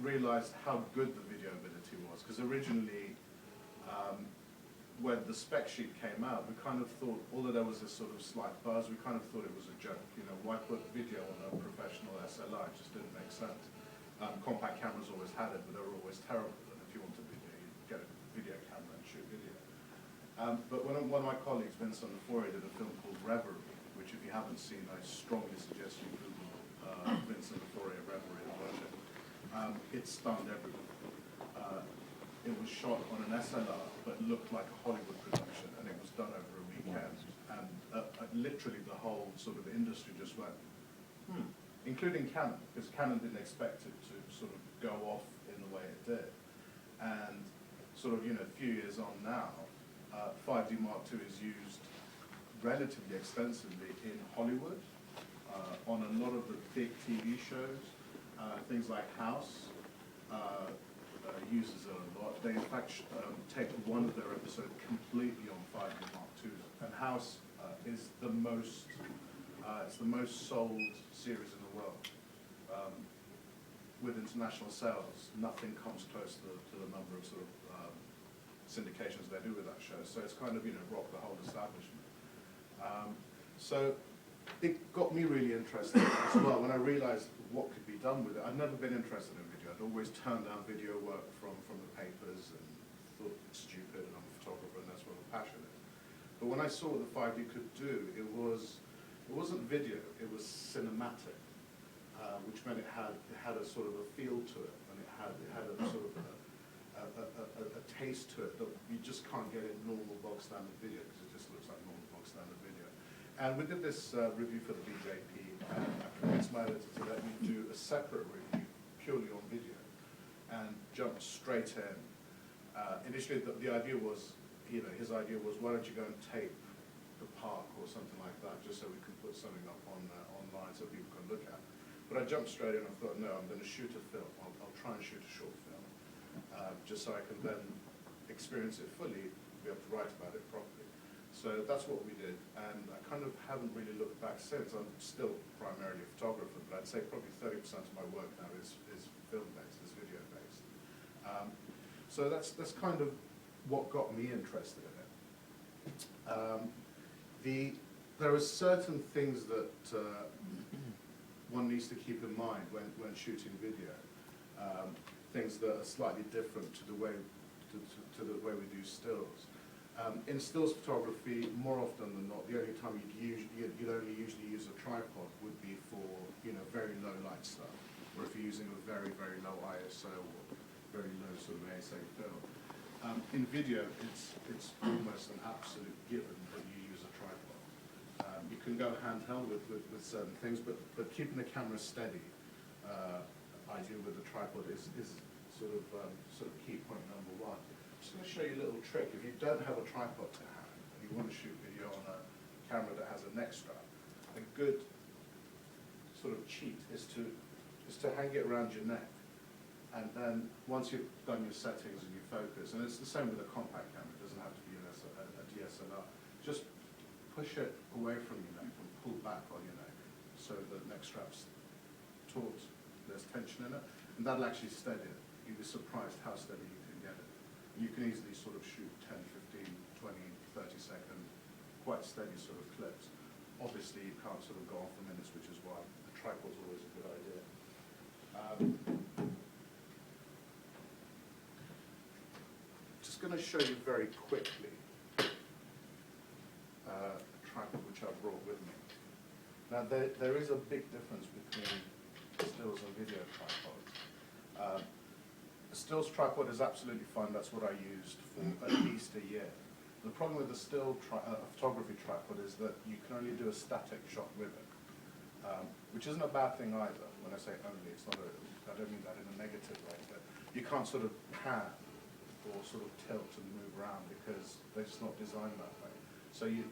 realized how good the video ability was, because originally, when the spec sheet came out, we kind of thought, although there was this sort of slight buzz, we kind of thought it was a joke. You know, why put video on a professional SLR? It just didn't make sense. Compact cameras always had it, but they were always terrible. And if you wanted video, you'd get a video camera and shoot video. But when one of my colleagues, Vincent Lefaurie, did a film called Reverie, which if you haven't seen, I strongly suggest you Google Vincent Lefaurie, Reverie, and watch it. It stunned everyone. It was shot on an SLR, but looked like a Hollywood production, and it was done over a weekend. And literally the whole sort of industry just went, including Canon, because Canon didn't expect it to sort of go off in the way it did. And sort of, you know, a few years on now, 5D Mark II is used relatively extensively in Hollywood, on a lot of the big TV shows, things like House. Uses it a lot. They in fact take one of their episodes completely on 5D Mark II. And House is the most, it's the most sold series in the world. With international sales, nothing comes close to the number of sort of syndications they do with that show. So it's kind of, you know, rocked the whole establishment. So it got me really interested as well when I realized what could be done with it. I'd never been interested in video. I'd always turned down video work from the papers and thought it's stupid, and I'm a photographer and that's where my passion is. But when I saw what the 5D could do, it wasn't video, it was cinematic, which meant it had a sort of a feel to it, and it had a sort of a taste to it that you just can't get in normal bog standard video, because it just looks like normal bog standard video. And we did this review for the BJP, and I convinced my editor to let me do a separate review purely on video, and jumped straight in. Initially, the idea was, you know, his idea was, why don't you go and tape the park or something like that, just so we can put something up on online so people can look at. But I jumped straight in and thought, no, I'm going to shoot a film. I'll try and shoot a short film, just so I can then experience it fully, be able to write about it properly. So that's what we did, and I kind of haven't really looked back since. I'm still primarily a photographer, but I'd say probably 30% of my work now is film-based, is video-based. So that's kind of what got me interested in it. There are certain things that one needs to keep in mind when shooting video, things that are slightly different to the way we do stills. In stills photography, more often than not, the only time you'd only usually use a tripod would be for, you know, very low light stuff, or if you're using a very, very low ISO or very low sort of ASA film. In video, it's almost an absolute given that you use a tripod. You can go handheld with certain things, but keeping the camera steady, ideal with the tripod, is sort of key point number one. I'm just going to show you a little trick. If you don't have a tripod to hand and you want to shoot video on a camera that has a neck strap, a good sort of cheat is to hang it around your neck, and then once you've done your settings and you focus, and it's the same with a compact camera, it doesn't have to be a DSLR, just push it away from your neck and pull back on your neck so the neck strap's taut, there's tension in it, and that'll actually steady it. You'll be surprised how steady you can get it. You can easily sort of shoot 10, 15, 20, 30 second, quite steady sort of clips. Obviously, you can't sort of go on for minutes, which is why a tripod's always a good idea. Just going to show you very quickly a tripod which I brought with me. Now, there is a big difference between stills and video tripods. A stills tripod is absolutely fine. That's what I used for at least a year. The problem with the still photography tripod is that you can only do a static shot with it, which isn't a bad thing either. When I say only, it's not I don't mean that in a negative way, but you can't sort of pan or sort of tilt and move around because they're just not designed that way. So in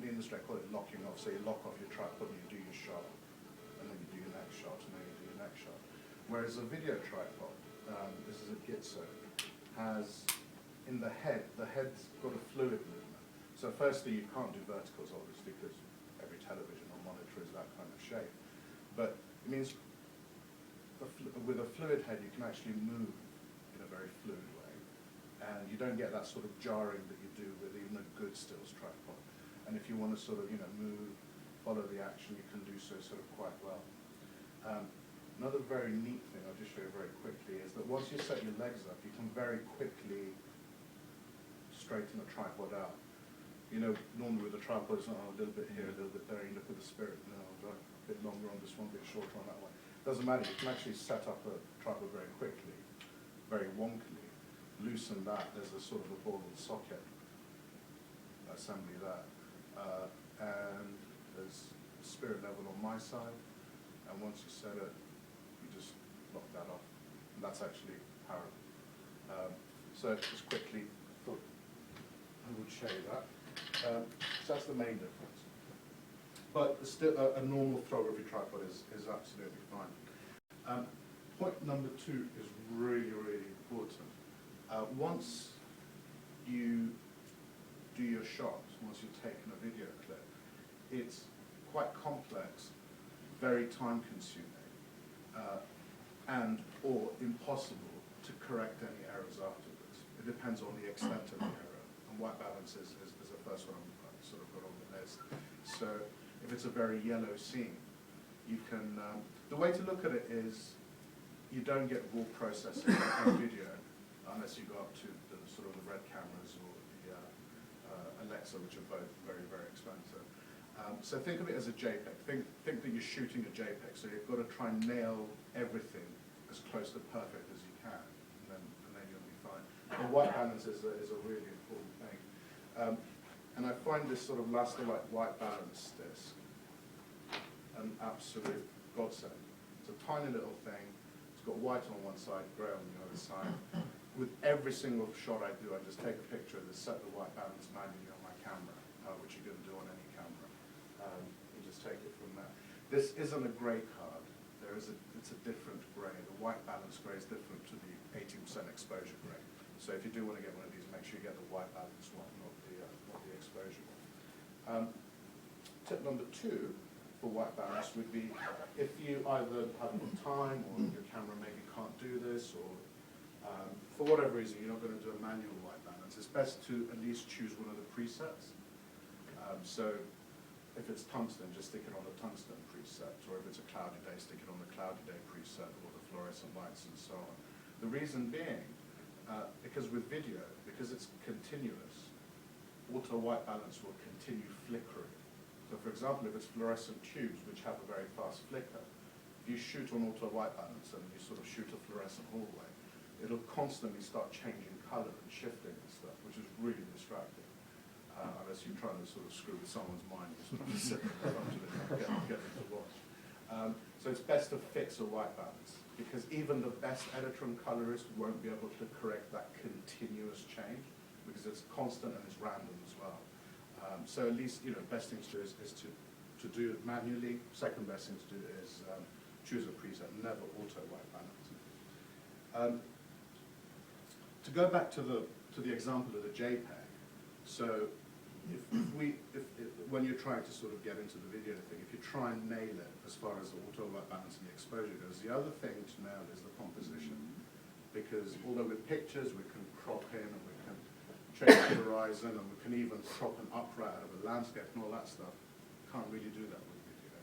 the industry, I call it locking off. So you lock off your tripod and you do your shot, and then you do your next shot, and then you do your next shot. Whereas a video tripod, this is a Gitzo, has in the head's got a fluid movement. So firstly, you can't do verticals, obviously, because every television or monitor is that kind of shape. But it means with a fluid head, you can actually move in a very fluid way, and you don't get that sort of jarring that you do with even a good stills tripod. And if you want to sort of, move, follow the action, you can do so sort of quite well. Another very neat thing I'll just show you very quickly is that once you set your legs up, you can very quickly straighten the tripod out. Normally with a tripod, it's a little bit here, a little bit there. You look at the Spirit, a bit longer on this one, a bit shorter on that one. Doesn't matter, you can actually set up a tripod very quickly, very wonkily, loosen that. There's a sort of a ball and socket assembly there. And there's a Spirit level on my side, and once you set it, you just lock that off. And that's actually powered. So just quickly, I would show you that. So that's the main difference. But still, a normal photography tripod is absolutely fine. Point number 2 is really, really important. Once you do your shots, once you've taken a video clip, it's quite complex, very time-consuming, and or impossible to correct any errors afterwards. It depends on the extent of the error, and white balance is the first one I've sort of got on the list. So if it's a very yellow scene, you can, the way to look at it is, you don't get raw processing in video unless you go up to the sort of the red cameras or the Alexa, which are both very, very expensive. So think of it as a JPEG. Think that you're shooting a JPEG, so you've got to try and nail everything as close to perfect as you can, and then you'll be fine. The white balance is a really important thing. And I find this sort of Lasterlight white balance disc an absolute godsend. It's a tiny little thing. It's got white on one side, grey on the other side. With every single shot I do, I just take a picture of this, set the white balance manually on my camera, which you're going to do on any camera. You just take it from there. This isn't a grey card. It's a different grey. The white balance grey is different to the 18% exposure grey. So if you do want to get one of these, make sure you get the white balance one, not the exposure one. Tip number 2 for white balance would be if you either haven't got time or your camera maybe can't do this, or for whatever reason you're not going to do a manual white balance, it's best to at least choose one of the presets. So if it's tungsten, just stick it on the tungsten preset, or if it's a cloudy day, stick it on the cloudy day preset, or the fluorescent lights and so on. The reason being, because with video, because it's continuous, auto white balance will continue flickering. So for example, if it's fluorescent tubes which have a very fast flicker, if you shoot on auto white balance and you sort of shoot a fluorescent hallway, it'll constantly start changing color and shifting and stuff, which is really distracting. Unless you're trying to sort of screw with someone's mind and sort of sit in front of it and get them to watch. So it's best to fix a white balance, because even the best editor and colorist won't be able to correct that continuous change, because it's constant and it's random as well. So at least, best thing to do is to do it manually. Second best thing to do is choose a preset, never auto white balance. To go back to the example of the JPEG, so when you're trying to sort of get into the video thing, if you try and nail it as far as the auto white balance and the exposure goes, the other thing to nail is the composition. Because although with pictures we can crop in and we can change the horizon and we can even crop an upright out of a landscape and all that stuff, can't really do that with video.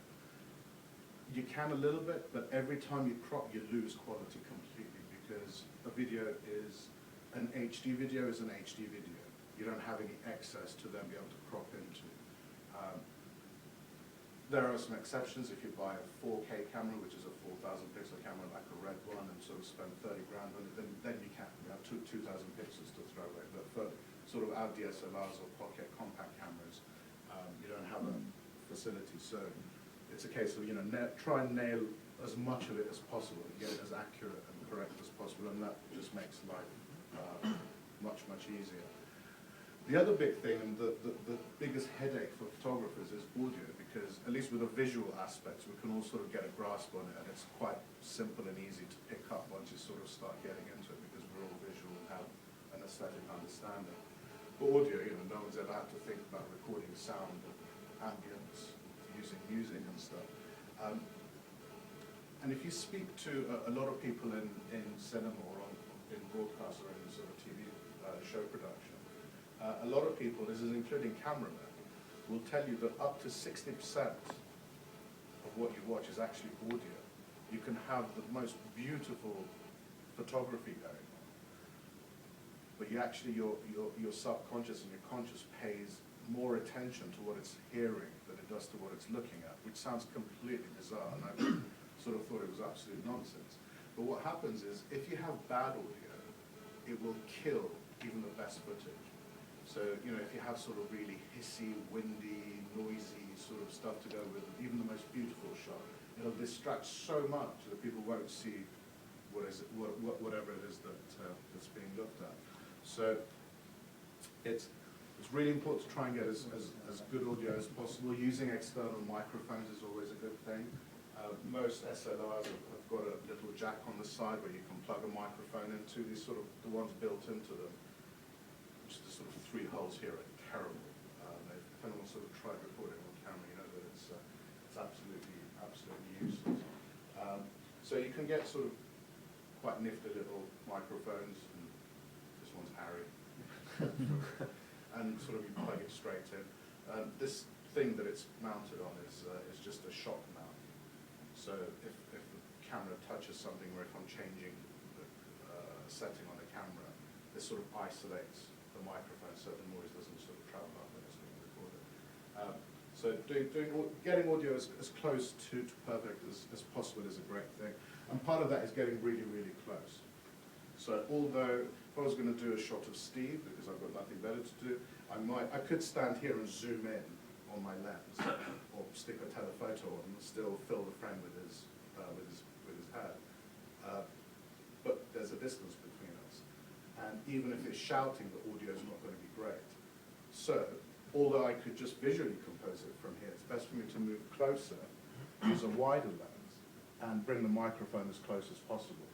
You can a little bit, but every time you crop you lose quality completely, because a video is, an HD video is an HD video. You don't have any excess to then be able to crop into. There are some exceptions. If you buy a 4K camera, which is a 4,000 pixel camera like a red one, and sort of spend 30 grand on it, then you can. You have 2,000 pixels to throw away. But for sort of our DSLRs or pocket compact cameras, you don't have a facility. So it's a case of, try and nail as much of it as possible and get it as accurate and correct as possible, and that just makes life much, much easier. The other big thing, and the biggest headache for photographers, is audio, because at least with the visual aspects, we can all sort of get a grasp on it, and it's quite simple and easy to pick up once you sort of start getting into it, because we're all visual and have an aesthetic understanding. But audio, no one's ever had to think about recording sound and ambience using music and stuff. And if you speak to a lot of people in cinema or in broadcast or in sort of TV show production, a lot of people, this is including cameramen, will tell you that up to 60% of what you watch is actually audio. You can have the most beautiful photography going on, but you actually, your subconscious and your conscious pays more attention to what it's hearing than it does to what it's looking at, which sounds completely bizarre, and I sort of thought it was absolute nonsense. But what happens is, if you have bad audio, it will kill even the best footage. So, you know, if you have sort of really hissy, windy, noisy sort of stuff to go with it, even the most beautiful shot, it'll distract so much that people won't see whatever it is that's being looked at. So it's really important to try and get as good audio as possible. Using external microphones is always a good thing. Most SLRs have got a little jack on the side where you can plug a microphone into. These sort of, the ones built into them, which the sort of 3 holes here, are terrible. If anyone's sort of tried recording on camera, you know that it's absolutely useless. So you can get sort of quite nifty little microphones, and this one's Harry, and sort of you plug it straight in. This thing that it's mounted on is just a shock mount. So if the camera touches something, or if I'm changing the setting on the camera, this sort of isolates the microphone so the noise doesn't sort of travel up when it's being recorded. So getting audio as close to perfect as possible is a great thing. And part of that is getting really, really close. So although if I was going to do a shot of Steve, because I've got nothing better to do, I could stand here and zoom in on my lens, or stick a telephoto on and still fill the frame with his head. But there's a distance between us. And even if it's shouting, the audio is not going to be great. So, although I could just visually compose it from here, it's best for me to move closer, use a wider lens, and bring the microphone as close as possible.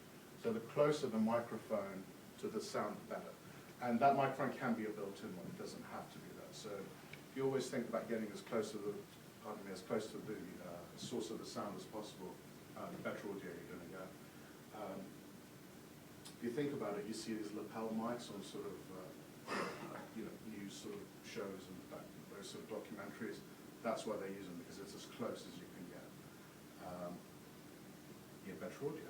So the closer the microphone to the sound, the better. And that microphone can be a built-in one, it doesn't have to be that. So you always think about getting as close to the, source of the sound as possible, the better audio you're going to get. If you think about it, you see these lapel mics on sort of, news sort of shows and those sort of documentaries. That's why they use them, because it's as close as you can get. You get better audio.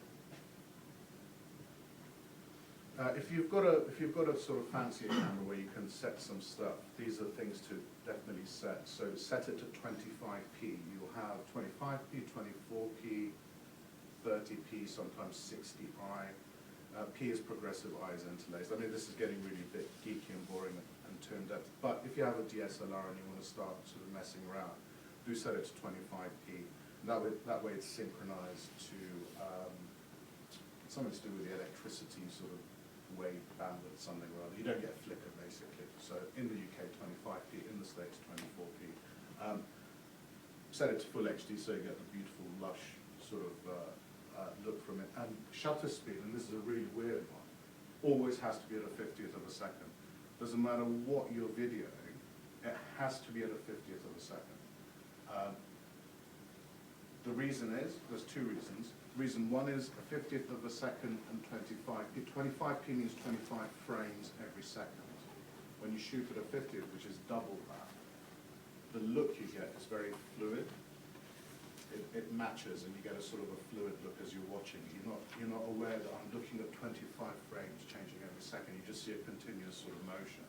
If you've got a sort of fancier camera where you can set some stuff, these are things to definitely set. So set it to 25p. You'll have 25p, 24p, 30p, sometimes 60i. P is progressive, I is interlaced. I mean, this is getting really a bit geeky and boring and too in-depth. But if you have a DSLR and you want to start sort of messing around, do set it to 25p. That way it's synchronized to something to do with the electricity sort of wave bandwidth, something or other. You don't get flicker, basically. So in the UK, 25p, in the States, 24p. Set it to full HD so you get the beautiful, lush sort of look from it. And shutter speed, and this is a really weird one, always has to be at a 50th of a second. Doesn't matter what you're videoing, it has to be at a 50th of a second. The reason is, there's 2 reasons. Reason 1 is a 50th of a second and 25p. 25p means 25 frames every second. When you shoot at a 50th, which is double that, the look you get is very fluid. It matches, and you get a sort of a fluid look as you're watching. You're not aware that I'm looking at 25 frames changing every second. You just see a continuous sort of motion.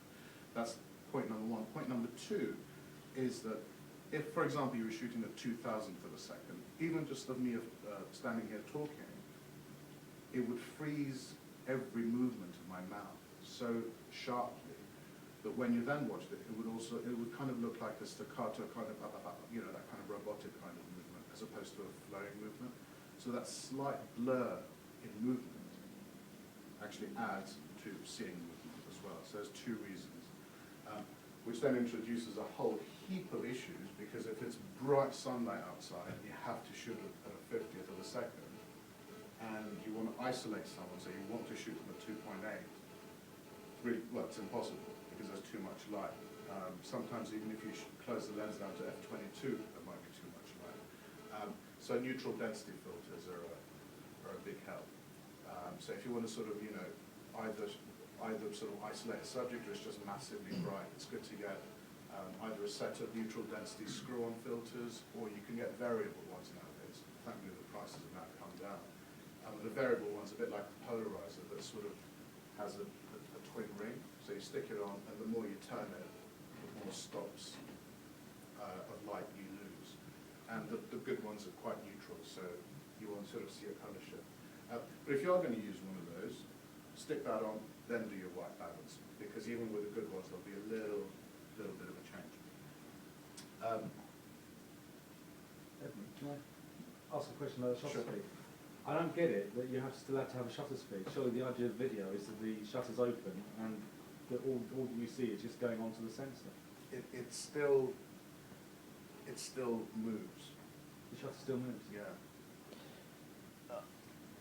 That's point number 1. Point number 2 is that if, for example, you were shooting at 2,000th of a second, even just of me standing here talking, it would freeze every movement of my mouth so sharply that when you then watched it, it would kind of look like a staccato kind of, that kind of robotic kind of movement, as opposed to a flowing movement. So that slight blur in movement actually adds to seeing movement as well. So there's 2 reasons, which then introduces a whole heap of issues, because if it's bright sunlight outside, you have to shoot at a 50th of a second, and you want to isolate someone, so you want to shoot them at 2.8. Really, well, it's impossible, because there's too much light. Sometimes even if you close the lens down to f22, there might be too much light. So neutral density filters are a big help. So if you want to sort of, either sort of isolate a subject or it's just massively bright, it's good to get either a set of neutral density screw-on filters, or you can get variable ones nowadays. Thankfully the prices have now come down. The variable one's a bit like a polarizer that sort of has a twin ring. So you stick it on, and the more you turn it, the more stops of light you lose. And the good ones are quite neutral, so you won't sort of see a colour shift. But if you are going to use one of those, stick that on, then do your white balance, because even with the good ones, there'll be a little bit of a change. Edmond, can I ask a question about the shutter Sure. speed? I don't get it that you still have to have a shutter speed. Surely the idea of video is that the shutter's open and that all that you see is just going onto the sensor. It still moves. The shutter still moves. Yeah.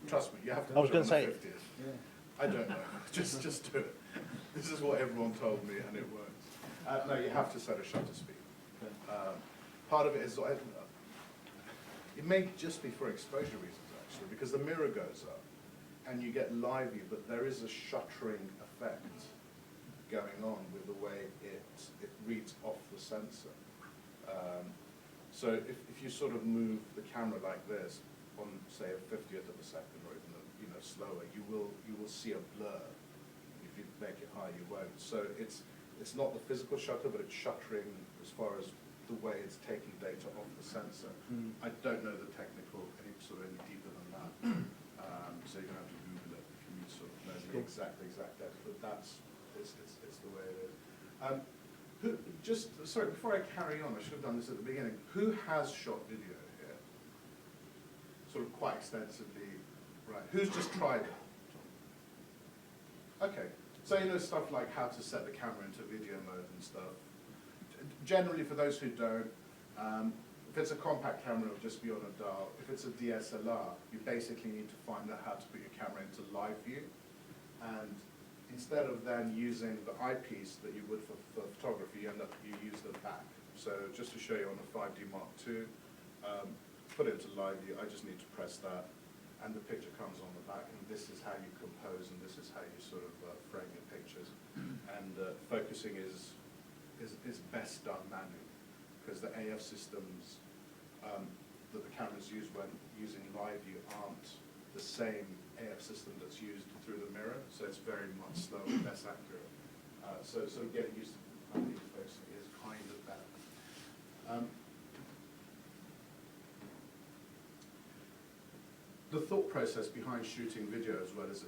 Trust me, you have to. I was going to say- 50th. Yeah. I don't know. just do it. This is what everyone told me, and it works. No, you have to set a shutter speed. Okay. Part of it is, it may just be for exposure reasons actually, because the mirror goes up and you get live view, but there is a shuttering effect going on with the way it reads off the sensor. So if you sort of move the camera like this on, say, a 50th of a second, or even slower, you will see a blur. If you make it high, you won't. So it's not the physical shutter, but it's shuttering as far as the way it's taking data off the sensor. I don't know the technical any deeper than that. So you're going to have to Google it if you need to sort of know the exact depth. But it's the way it is. Sorry, before I carry on, I should have done this at the beginning. Who has shot video here? Sort of quite extensively, right? Who's just tried it? Okay, so you know stuff like how to set the camera into video mode and stuff. Generally, for those who don't, if it's a compact camera, it'll just be on a dial. If it's a DSLR, you basically need to find out how to put your camera into live view. And instead of then using the eyepiece that you would for photography, you use the back. So just to show you on a 5D Mark II, put it into live view, I just need to press that, and the picture comes on the back, and this is how you compose, and this is how you sort of frame your pictures. And focusing is best done manually, because the AF systems that the cameras use when using live view aren't the same AF system that's used through the mirror, so it's very much slower, less accurate. So sort of getting used to manually focusing is kind of better. The thought process behind shooting video as well is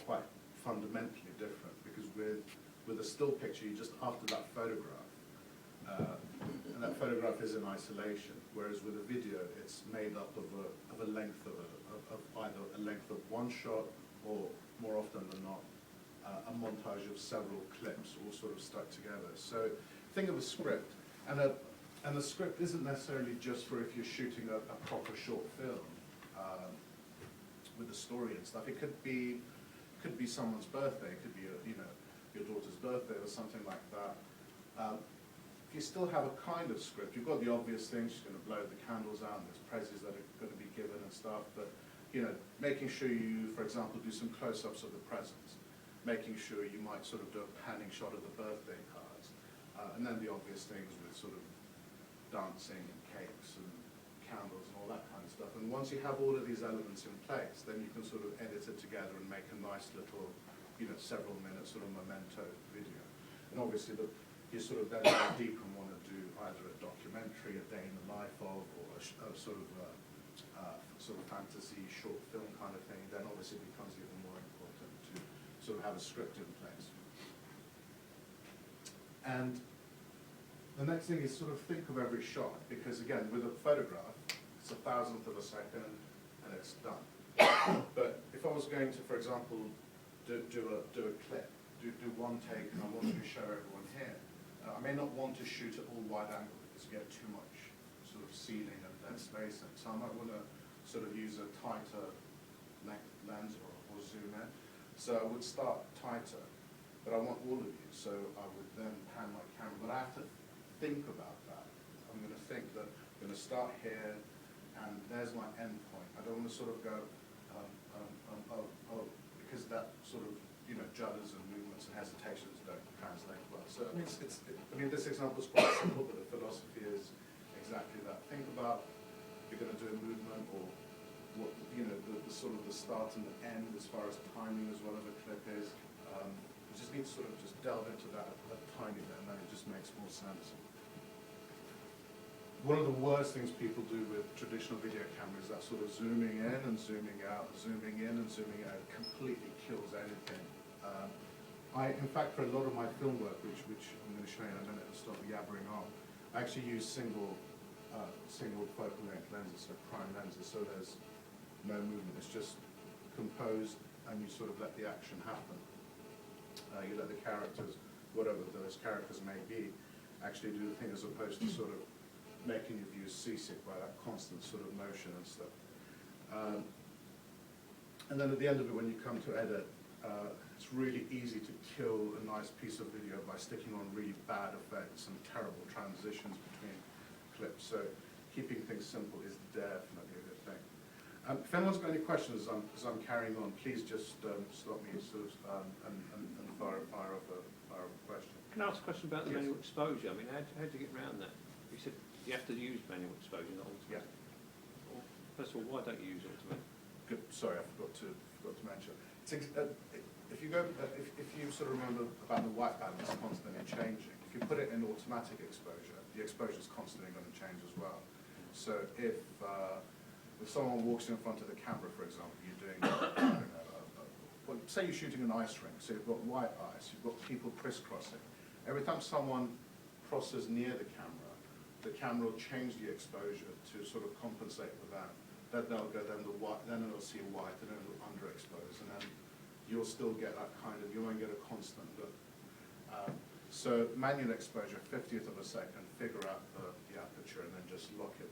quite fundamentally different, because with a still picture, you just after that photograph, and that photograph is in isolation, whereas with a video, it's made up of a length of either a length of one shot, or more often than not, a montage of several clips all sort of stuck together. So think of a script, and the script isn't necessarily just for if you're shooting a proper short film with a story and stuff. It could be someone's birthday. It could be your daughter's birthday or something like that. If you still have a kind of script, you've got the obvious things. She's going to blow the candles out, and there's prezzies that are going to be given and stuff. But making sure you, for example, do some close-ups of the presents. Making sure you might sort of do a panning shot of the birthday cards, and then the obvious things with sort of dancing and cakes and candles and all that kind of stuff. And once you have all of these elements in place, then you can sort of edit it together and make a nice little, several minute sort of memento video. And obviously, you sort of then go deeper and want to do either a documentary, a day in the life of, or a sort of fantasy short film kind of thing. Then obviously it becomes even more important to sort of have a script in place. And the next thing is sort of think of every shot, because again, with a photograph, it's 1,000th of a second and it's done. But if I was going to, for example, do a clip, do one take, and I wanted to show everyone here, I may not want to shoot at all wide angle because you get too much sort of ceiling and dead spacing. So I might want to sort of use a tighter lens or zoom in. So I would start tighter, but I want all of you, so I would then pan my camera. But I have to think about that. I'm going to think that I'm going to start here, and there's my end point. I don't want to sort of go, because that sort of, you know, judders and movements and hesitations don't translate well. So I mean, this example is quite simple, but the philosophy is exactly that. Think about if you're going to do a movement, or what, you know, the sort of the start and the end as far as timing as well as a clip is. You just need to sort of just delve into that a tiny bit, and then it just makes more sense. One of the worst things people do with traditional video cameras is that sort of zooming in and zooming out, zooming in and zooming out. It completely kills anything. In fact, for a lot of my film work, which I'm going to show you in a minute to stop yabbering on, I actually use single focal length lenses, so prime lenses, so there's no movement. It's just composed, and you sort of let the action happen. You let the characters, whatever those characters may be, actually do the thing, as opposed to sort of making your view seasick by that constant sort of motion and stuff. And then at the end of it, when you come to edit, it's really easy to kill a nice piece of video by sticking on really bad effects and terrible transitions between clips. So keeping things simple is definitely a good thing. If anyone's got any questions as I'm carrying on, please just stop me sort of, and fire off a question. Can I ask a question about the manual exposure? I mean, how do you get around that? You said you have to use manual exposure, not automatic. Yeah. Well, first of all, why don't you use automatic? Good. Sorry, I forgot to mention. If you sort of remember about the white balance constantly changing, if you put it in automatic exposure, the exposure is constantly going to change as well. So if someone walks in front of the camera, for example, you're doing, I don't know, well, say you're shooting an ice rink, so you've got white ice, you've got people crisscrossing. Every time someone crosses near the camera will change the exposure to sort of compensate for that. Then they'll go, then it'll see white, and then it'll underexpose, and then you'll still get that kind of, you won't get a constant look. So manual exposure, 50th of a second, figure out the aperture, and then just lock it,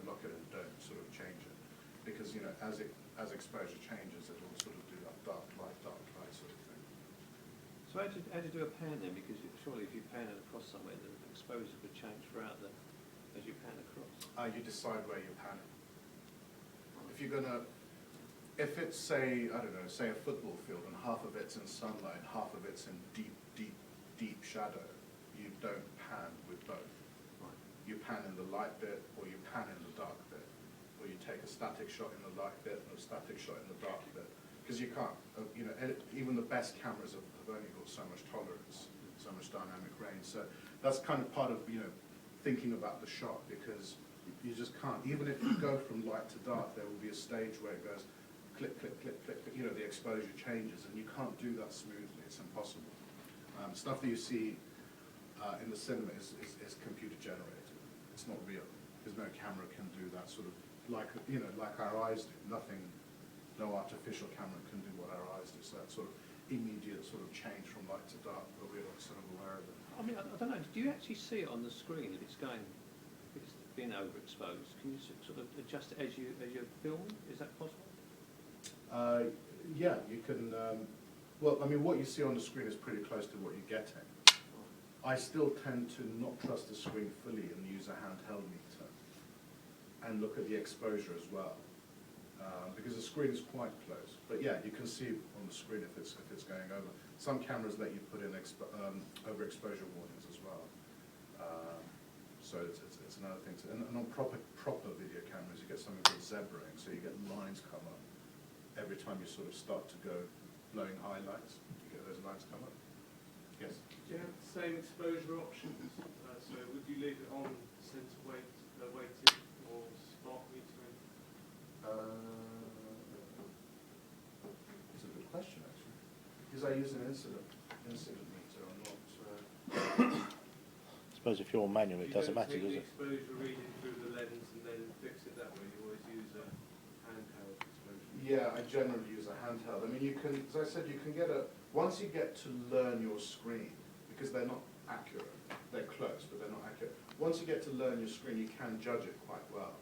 lock it and don't sort of change it. Because, you know, as exposure changes, it will sort of do that dark light sort of thing. So how do you do a pan then? Because surely if you pan it across somewhere, the exposure would change throughout as you pan across. You decide where you pan it. If it's, say, I don't know, say a football field, and half of it's in sunlight, and half of it's in deep shadow, you don't pan with both. Right. You pan in the light bit, or you pan in the dark bit, or you take a static shot in the light bit and a static shot in the dark bit. Because you can't, even the best cameras have only got so much tolerance, so much dynamic range. So that's kind of part of, thinking about the shot, because you just can't. Even if you go from light to dark, there will be a stage where it goes click, click, click, click, click, the exposure changes, and you can't do that smoothly. It's impossible. Stuff that you see in the cinema is computer generated. It's not real, because no camera can do that sort of, like our eyes do. No artificial camera can do what our eyes do. So that sort of immediate sort of change from light to dark, but we're not sort of aware of it. I mean, I don't know, do you actually see it on the screen if it's being overexposed? Can you sort of adjust it as you're filming? Is that possible? Yeah, you can. Well, I mean, what you see on the screen is pretty close to what you're getting. I still tend to not trust the screen fully and use a handheld meter and look at the exposure as well, because the screen is quite close. But yeah, you can see on the screen if it's going over. Some cameras let you put in overexposure warnings as well. So it's another thing. And on proper video cameras, you get something called zebraing, so you get lines come up every time you sort of start to go blowing highlights. You get those lines come up. Yes? Do you have the same exposure options? So would you leave it on center weighted or spot metering? It's a good question, actually. Because I use an incident meter, I'm not. I suppose if you're manual, it doesn't matter, does it? Exposure reading through the lens and then fix it that way. You always use a handheld exposure. Yeah, I generally use a handheld. I mean, you can, as I said, you can get once you get to learn your screen, because they're not accurate, they're close, but they're not accurate. Once you get to learn your screen, you can judge it quite well.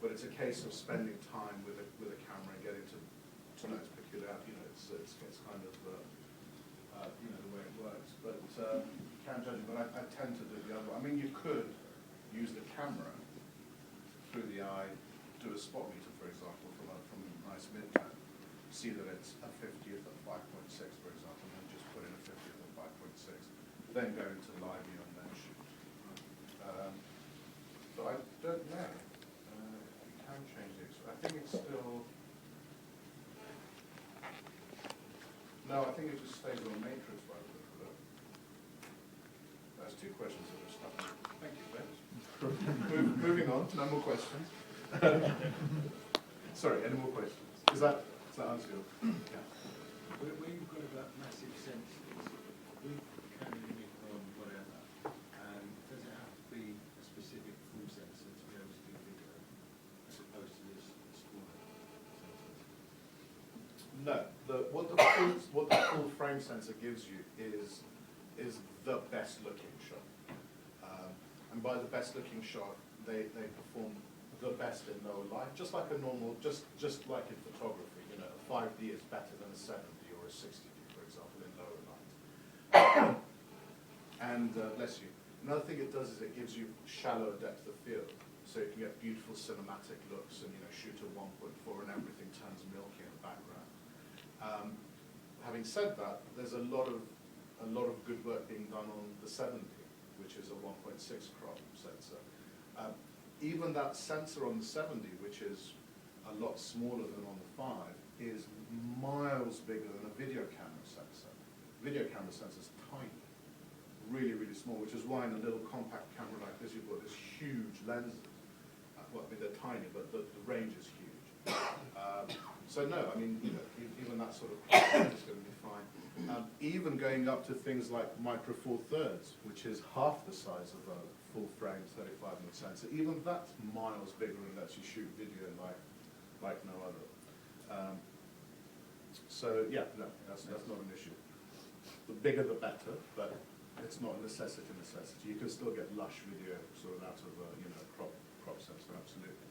But it's a case of spending time with a camera and getting to know its peculiarity. It's kind of the way it works. But you can judge it. But I tend to do the other. I mean, you could use the camera through the eye, do a spot meter, for example, from a nice mid-tone, see that it's a 50th at 5.6, for example, and just put in a 50th at 5.6, then go into live view and then shoot. But I don't know. You can change the I think it's still... No, I think it just stays on matrix by the look of it. That's two questions that are stuck. Thank you, Ben. Moving on, no more questions. Sorry, any more questions? Does that answer your... Yeah. Where you've got about massive sensors, with Canon, Nikon, whatever, does it have to be a specific full sensor to be able to do video, as opposed to this smaller sensors? No, what the full frame sensor gives you is the best looking shot. And by the best looking shot, they perform the best in lower light, just like a normal, just like in photography, you know, a 5D is better than a 7D or a 60D, for example, in lower light. And bless you. Another thing it does is it gives you shallower depth of field, so you can get beautiful cinematic looks and, you know, shoot at 1.4 and everything turns milky in the background. Having said that, there's a lot of good work being done on the 70, which is a 1.6 crop sensor. Even that sensor on the 70, which is a lot smaller than on the 5, is miles bigger than a video camera sensor. Video camera sensor is tiny, really, really small, which is why in a little compact camera like this, you've got this huge lenses. Well, I mean, they're tiny, but the range is huge. So no, I mean, you know, even that sort of is going to be fine. Even going up to things like micro four thirds, which is half the size of a full frame 35mm sensor, even that's miles bigger and lets you shoot video like no other. So yeah, no, that's not an issue. The bigger the better, but it's not a necessity. You can still get lush video sort of out of a, you know, crop sensor, absolutely.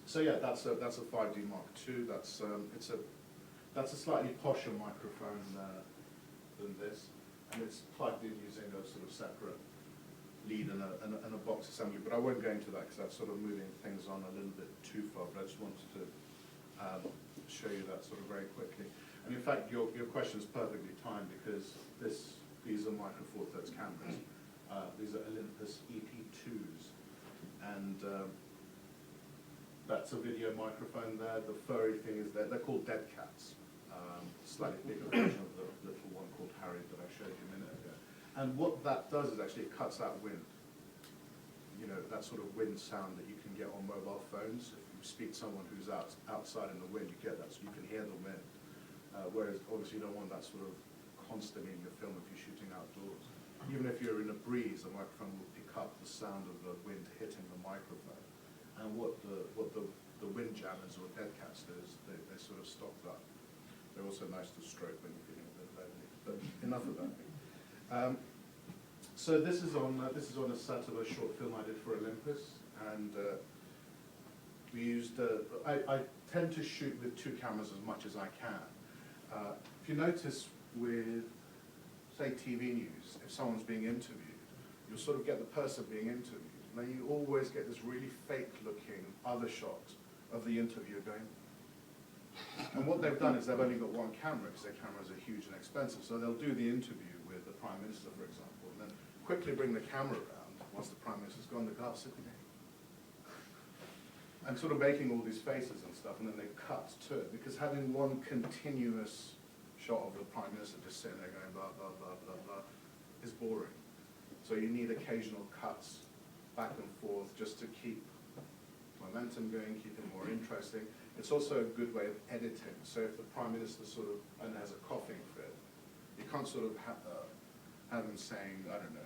So yeah, that's a 5D Mark II. That's a slightly posher microphone than this, and it's plugged in using a sort of separate lead and a box assembly. But I won't go into that because that's sort of moving things on a little bit too far. But I just wanted to show you that sort of very quickly. And in fact, your question is perfectly timed because these are micro four thirds cameras. These are Olympus EP2s, and that's a video microphone there. The furry thing is there. They're called dead cats. Slightly bigger version of the little one called Harry that I showed you a minute ago. And what that does is actually it cuts out wind. You know, that sort of wind sound that you can get on mobile phones. If you speak to someone who's outside in the wind, you get that, so you can hear the wind. Whereas obviously you don't want that sort of constantly in your film if you're shooting outdoors. Even if you're in a breeze, the microphone will pick up the sound of the wind hitting the microphone. And what the wind jammers or dead cats do is they sort of stop that. They're also nice to stroke when you're feeling a bit lonely. But enough of that. So this is on a set of a short film I did for Olympus, and we used. I tend to shoot with two cameras as much as I can. If you notice with, say, TV news, if someone's being interviewed, you'll sort of get the person being interviewed. And then you always get this really fake-looking other shot of the interviewer going. And what they've done is they've only got one camera because their cameras are huge and expensive. So they'll do the interview with the Prime Minister, for example, and then quickly bring the camera around once the Prime Minister's gone, the guy's sitting there. And sort of making all these faces and stuff, and then they cut to it. Because having one continuous shot of the Prime Minister just sitting there going blah, blah, blah, blah, blah, is boring. So you need occasional cuts back and forth just to keep momentum going, keep it more interesting. It's also a good way of editing. So if the Prime Minister sort of has a coughing fit, you can't sort of have him saying, I don't know,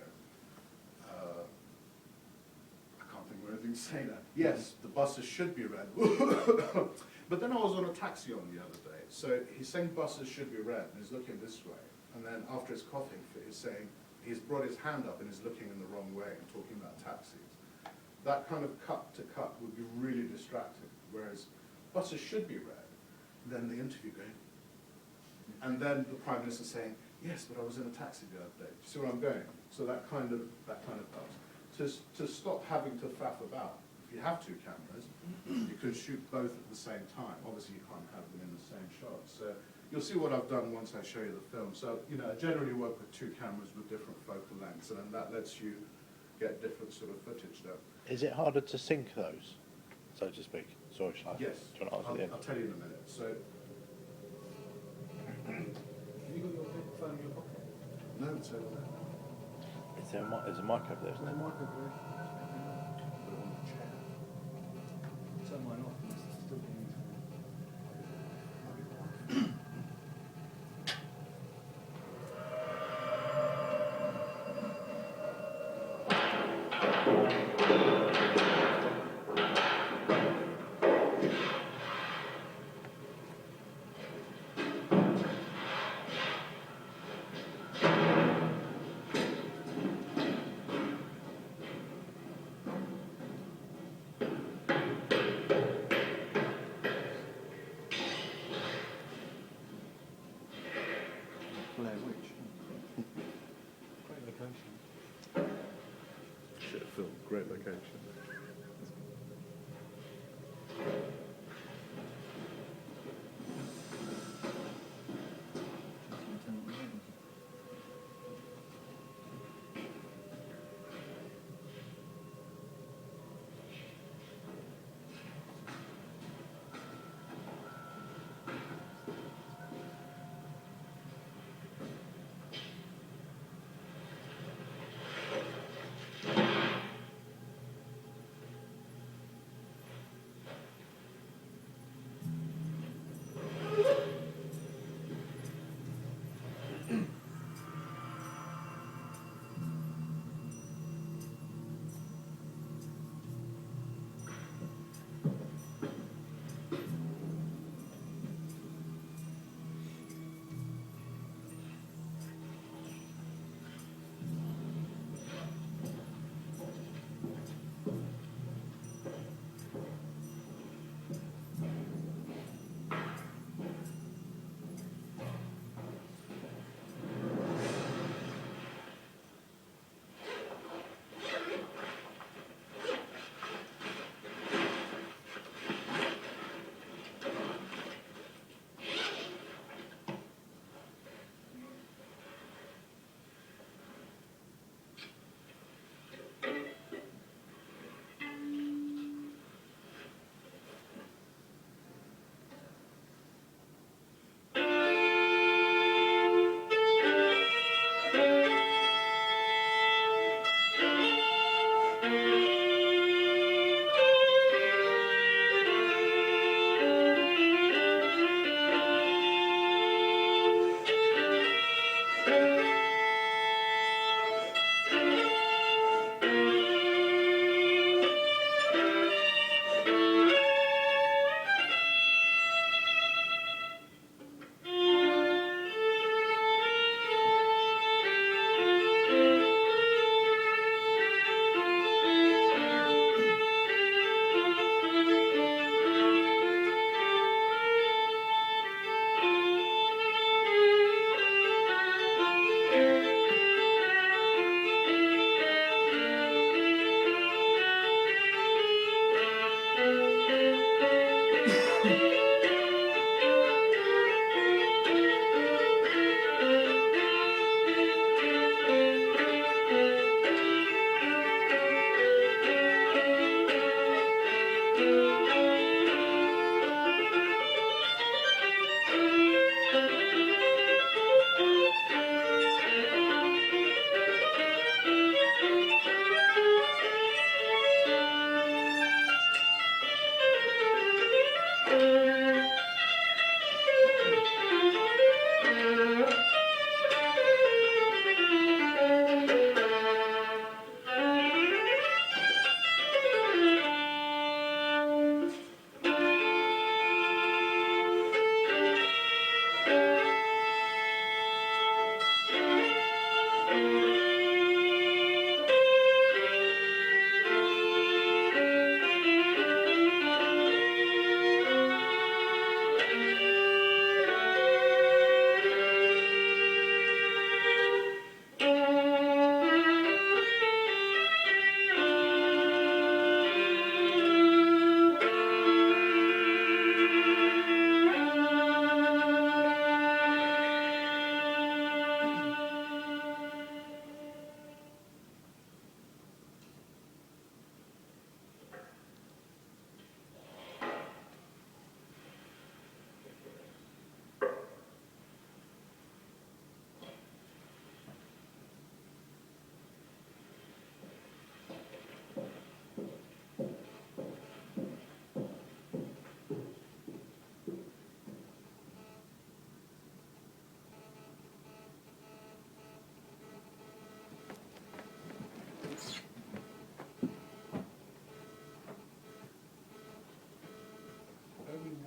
I can't think of anything to say now. Yes, the buses should be red. But then I was on a taxi on the other day. So he's saying buses should be red, and he's looking this way. And then after his coughing fit, he's saying, he's brought his hand up and he's looking in the wrong way and talking about taxis. That kind of cut to cut would be really distracting. Whereas buses should be red, then the interview going, and then the Prime Minister saying, yes, but I was in a taxi the other day. Do you see where I'm going? So that kind of helps. to stop having to faff about. If you have two cameras, you can shoot both at the same time. Obviously, you can't have them in the same shot. So you'll see what I've done once I show you the film. So, you know, I generally work with two cameras with different focal lengths, and then that lets you get different sort of footage there. Is it harder to sync those, so to speak? Sorry, shall I? Yes, Do you want to answer the end? I'll tell you in a minute. So, Have you got your phone in your pocket? no, it's over there. There's a mic over there, isn't There's there? a mic over there. Put it on the chair. Turn mine off. It's still being used. Blair Witch. Great location. Shit film, great location.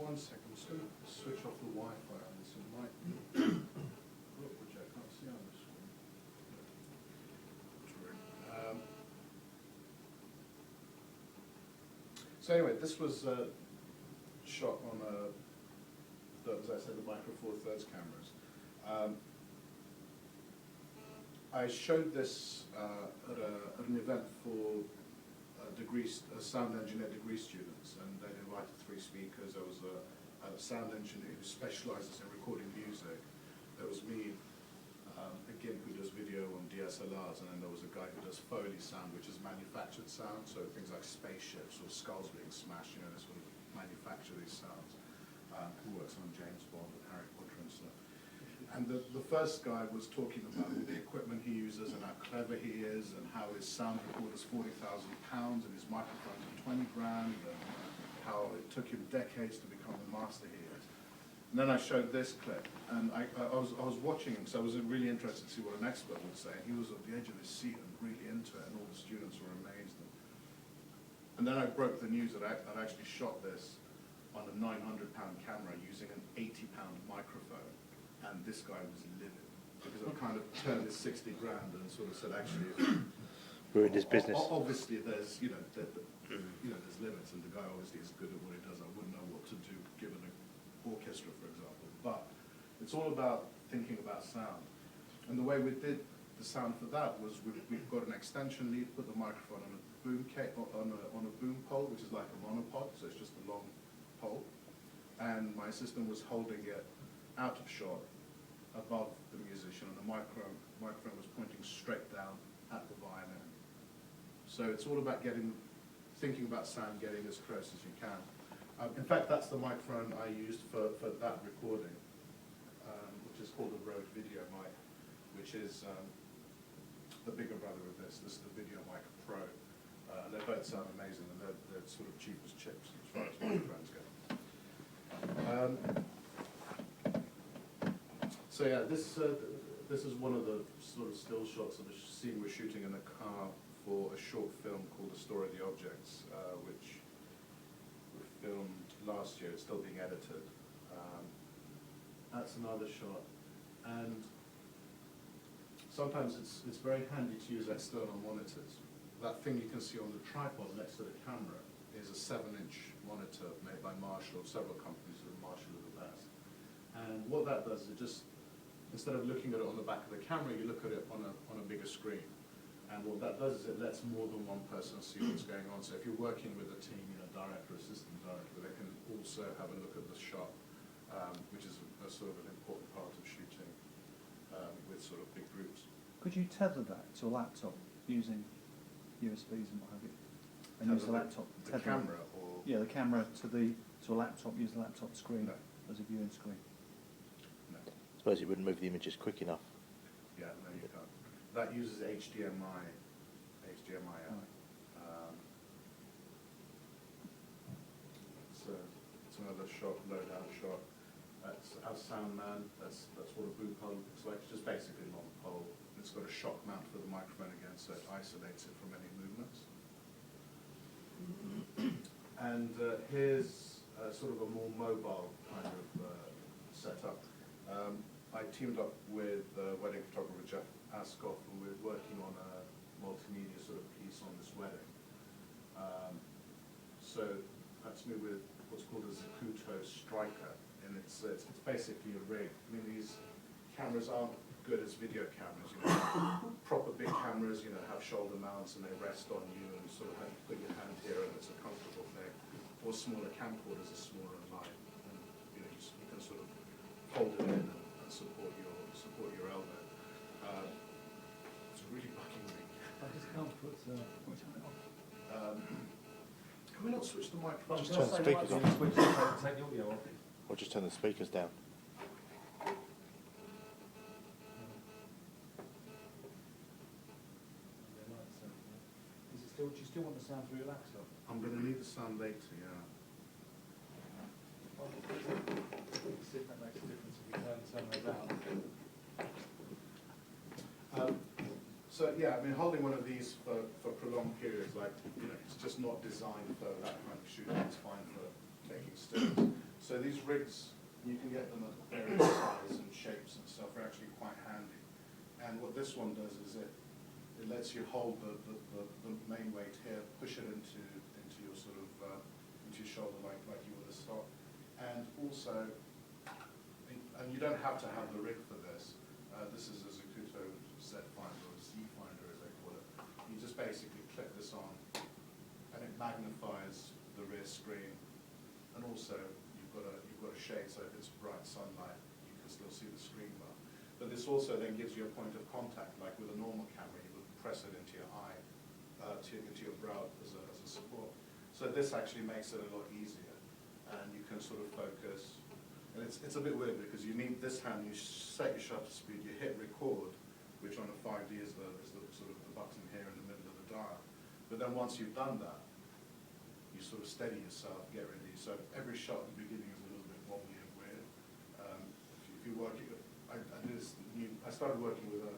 1 second, I'm just going to switch off the Wi-Fi on this. It might look, which I can't see on the screen. So anyway, this was shot on as I said, the Micro Four Thirds cameras. I showed this at an event for sound engineer degree students, and they invited 3 speakers. There was a sound engineer who specializes in recording music. There was me, a gimp who does video on DSLRs, and then there was a guy who does Foley sound, which is manufactured sound, so things like spaceships or skulls being smashed, you know, they sort of manufacture these sounds. Who works on James Bond and Harry Potter and stuff. And the first guy was talking about all the equipment he uses and how clever he is, and how his sound recorder's £40,000 and his microphones are 20 grand, and how it took him decades to become the master he is. And then I showed this clip, and I was watching him, so I was really interested to see what an expert would say. And he was at the edge of his seat and really into it, and all the students were amazed. And then I broke the news that I'd actually shot this on a £900 camera using an £80 microphone, and this guy was livid because I kind of turned his 60 grand and sort of said, actually, We're in this business. Obviously, there's there's limits, and the guy obviously is good at what he does. I wouldn't know what to do given an orchestra, for example. But it's all about thinking about sound, and the way we did the sound for that was we've got an extension lead, put the microphone on a boom pole, which is like a monopod, so it's just a long pole, and my assistant was holding it out of shot above the musician, and the microphone was pointing straight down at the violin. So it's all about thinking about sound, getting as close as you can. In fact, that's the microphone I used for that recording, which is called a Rode Video Mic, which is the bigger brother of this. This is the Video Mic Pro. They both sound amazing, and they're sort of cheap as chips as far as microphones go. So yeah, this is one of the sort of still shots of a scene we're shooting in a car for a short film called The Story of the Objects, which we filmed last year. It's still being edited. That's another shot, and sometimes it's very handy to use external monitors. That thing you can see on the tripod next to the camera is a 7-inch monitor made by Marshall, several companies, and Marshall are the best. And what that does is it just, instead of looking at it on the back of the camera, you look at it on a bigger screen. And what that does is it lets more than one person see what's going on. So if you're working with a team, director, assistant director, they can also have a look at the shot, which is a sort of an important part of shooting with sort of big groups. Could you tether that to a laptop using USBs and what have you? And use the laptop. The camera, or yeah, the camera to a laptop. Use the laptop screen as a viewing screen. no. I suppose it wouldn't move the images quick enough. Yeah, no, you can't. That uses HDMI out. It's another shot, load-out shot. That's our sound man. That's what a boom pole looks like. It's just basically a long pole. It's got a shock mount for the microphone again, so it isolates it from any movements. And here's sort of a more mobile kind of setup. I teamed up with wedding photographer Jeff Askoff, and we're working on a multimedia sort of piece on this wedding. So that's me with what's called a Zacuto Striker, and it's basically a rig. I mean, these cameras aren't good as video cameras. Proper big cameras, have shoulder mounts and they rest on you, and sort of have to put your hand here, and it's a comfortable thing. Or smaller camcorders are smaller and light, and you can sort of fold it in and support your elbow. It's really bugging me. I just can't put turn it on. Can we not switch the microphone? Just turn the speakers on. Take the audio off. Or just turn the speakers down. Do you still want the sound through your laptop? I'm going to need the sound later, yeah. See if that makes a difference if you turn those out. So yeah, I mean, holding one of these for prolonged periods, like, it's just not designed for that kind of shooting. It's fine for taking stills. So these rigs, you can get them at various sizes and shapes and stuff, are actually quite handy. And what this one does is it lets you hold the main weight here, push it into your sort of into your shoulder like you would a stock, and also, and you don't have to have the rig for this. This is a Zacuto Z finder or Z finder as they call it. You just basically click this on, and it magnifies the rear screen, and also you've got a shade, so if it's bright sunlight, you can still see the screen bar. But this also then gives you a point of contact, like with a normal camera, you would press it into your eye, into your brow as a support. So this actually makes it a lot easier, and you can sort of focus. And it's a bit weird because you need this hand, you set your shutter speed, you hit record, which on a 5D is the sort of the button here in the middle of the dial. But then once you've done that, you sort of steady yourself, get ready. So every shot at the beginning is a little bit wobbly and weird. If you work, I started working with a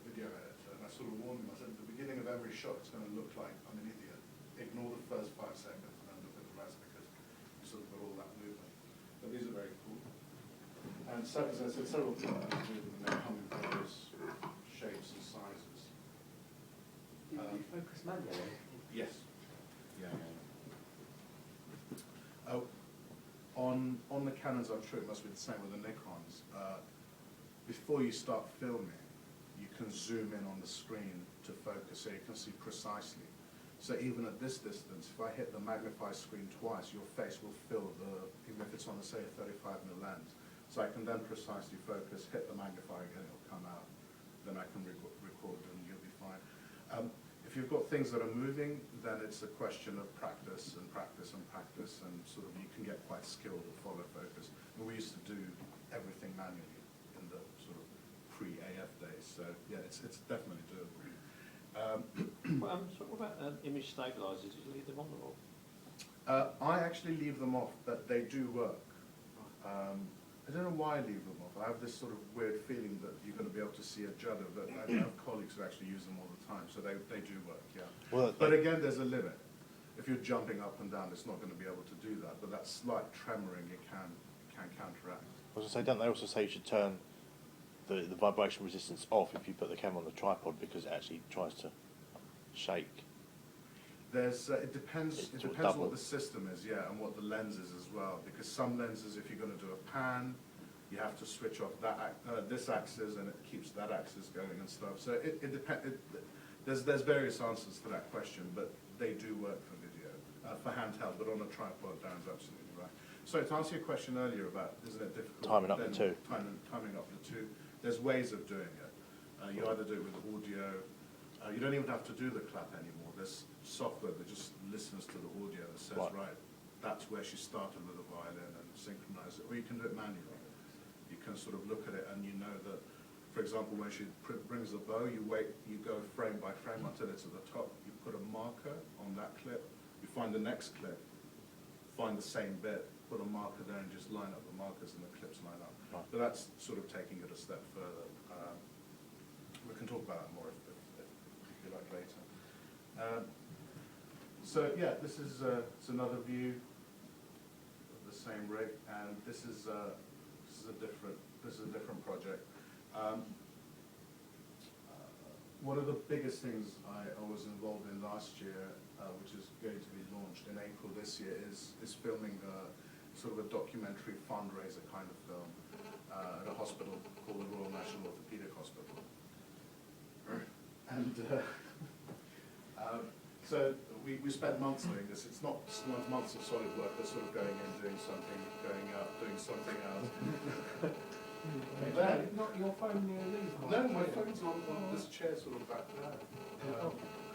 video editor, and I sort of warned him. I said at the beginning of every shot, it's going to look like I'm an idiot. Ignore the first 5 seconds and then look at the rest because you sort of got all that movement. But these are very cool. And so, as I said, several times, they come in various shapes and sizes. Do you focus manually? Yes. Yeah. On the Canons, I'm sure it must be the same with the Nikons. Before you start filming, you can zoom in on the screen to focus, so you can see precisely. So even at this distance, if I hit the magnify screen twice, your face will fill even if it's on, say, a 35mm lens. So I can then precisely focus, hit the magnify again, it'll come out. Then I can record and you'll be fine. If you've got things that are moving, then it's a question of practice and practice and practice, and sort of you can get quite skilled at follow focus. And we used to do everything manually in the sort of pre-AF days. So yeah, it's definitely doable. So what about image stabilizers? Did you leave them on or off? I actually leave them off, but they do work. I don't know why I leave them off. I have this sort of weird feeling that you're going to be able to see a judder, but I have colleagues who actually use them all the time, so they do work, yeah. Well, But again, there's a limit. If you're jumping up and down, it's not going to be able to do that, but that slight tremoring it can counteract. I was going to say, don't they also say you should turn the vibration resistance off if you put the camera on the tripod because it actually tries to shake? It depends It's what double. the system is, yeah, and what the lens is as well. Because some lenses, if you're going to do a pan, you have to switch off this axis, and it keeps that axis going and stuff. So it depends. There's various answers to that question, but they do work for video, for handheld, but on a tripod, Darren's absolutely right. So to answer your question earlier about, isn't it difficult? Timing up the two. Timing up the two. There's ways of doing it. You either do it with audio. You don't even have to do the clap anymore. There's software that just listens to the audio that says, right, that's where she started with the violin, and synchronize it. Or you can do it manually. You can sort of look at it and you know that, for example, when she brings the bow, you go frame by frame until it's at the top. You put a marker on that clip. You find the next clip, find the same bit, put a marker there and just line up the markers and the clips line up. Right. But that's sort of taking it a step further. We can talk about that more if you like later. So yeah, this is it's another view of the same rig, and this is a different project. One of the biggest things I was involved in last year, which is going to be launched in April this year, is filming sort of a documentary fundraiser kind of film at a hospital called the Royal National Orthopaedic Hospital. And so we spent months doing this. It's not months of solid work, but sort of going in, doing something, going out, doing something else. Not your phone near these? No, my phone's on this chair sort of back there.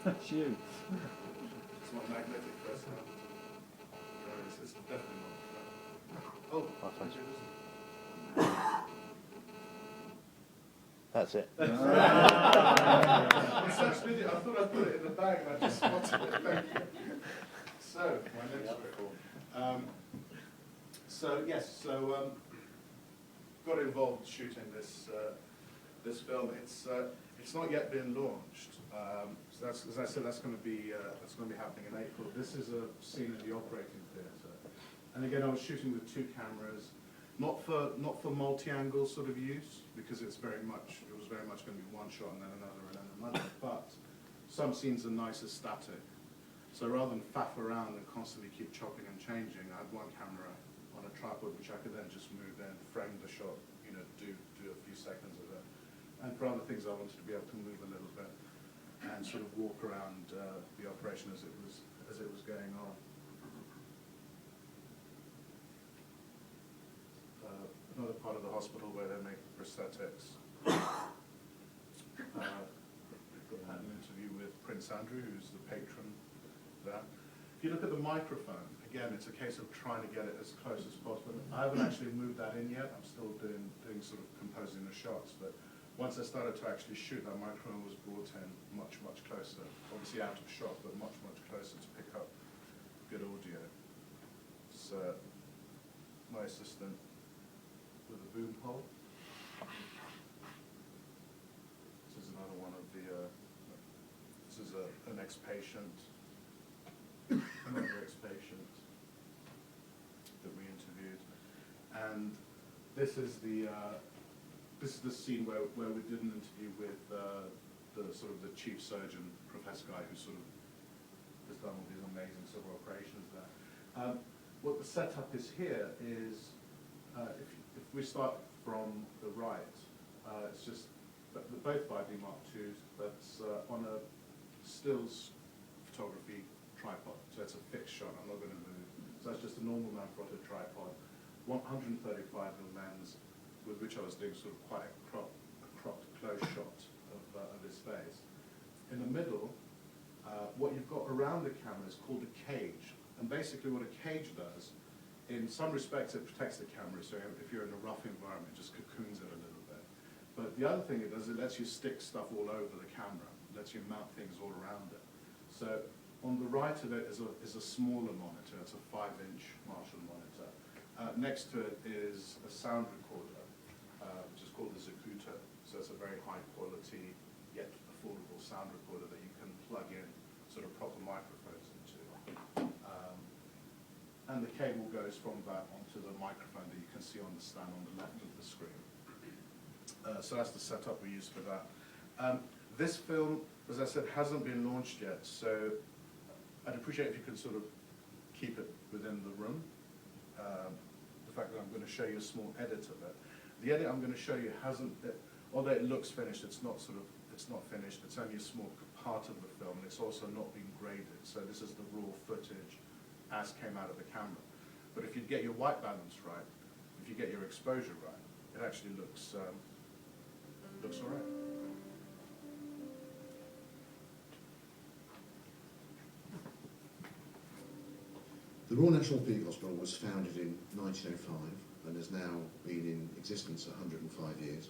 That's you. It's my magnetic personality. No, it's definitely not. Oh, My phone's- it isn't. That's it. It's such video. I thought I'd put it in the bag and I just spotted it. Thank you. So, my next record. Got involved shooting this film. It's not yet been launched. So that's, as I said, that's going to be happening in April. This is a scene in the operating theatre. And again, I was shooting with 2 cameras, not for multi-angle sort of use, because it was very much going to be one shot and then another, but some scenes are nice as static. So rather than faff around and constantly keep chopping and changing, I had one camera on a tripod which I could then just move in, frame the shot, you know, do a few seconds of it. And for other things I wanted to be able to move a little bit and sort of walk around the operation as it was going on. Another part of the hospital where they make prosthetics. I had an interview with Prince Andrew, who's the patron there. If you look at the microphone, again, it's a case of trying to get it as close as possible. I haven't actually moved that in yet. I'm still doing sort of composing the shots, but once I started to actually shoot, that microphone was brought in much closer. Obviously out of shot, but much closer to pick up good audio. So my assistant with a boom pole. This is another one of the, this is an ex-patient, another ex-patient that we interviewed. And this is the scene where we did an interview with the sort of the chief surgeon, Professor Guy, who sort of has done all these amazing sort of operations there. What the setup is here is, if we start from the right, it's just both 5D Mark IIs, but on a stills photography tripod, so it's a fixed shot. I'm not going to move. So that's just a normal Manfrotto tripod, 135 mm lens, with which I was doing sort of quite a cropped close shot of his face. In the middle, what you've got around the camera is called a cage, and basically what a cage does, in some respects it protects the camera, so if you're in a rough environment, it just cocoons it a little bit. But the other thing it does, it lets you stick stuff all over the camera, it lets you mount things all around it. So on the right of it is a smaller monitor, it's a 5-inch Marshall monitor. Next to it is a sound recorder, which is called the Zacuto. So it's a very high quality yet affordable sound recorder that you can plug in sort of proper microphones into. And the cable goes from that onto the microphone that you can see on the stand on the left of the screen. So that's the setup we use for that. This film, as I said, hasn't been launched yet, so I'd appreciate if you could sort of keep it within the room. The fact that I'm going to show you a small edit of it. The edit I'm going to show you hasn't, although it looks finished, it's not finished. It's only a small part of the film, and it's also not been graded. So this is the raw footage as came out of the camera. But if you get your white balance right, if you get your exposure right, it actually looks all right. The Royal National Orthopaedic Hospital was founded in 1905 and has now been in existence 105 years,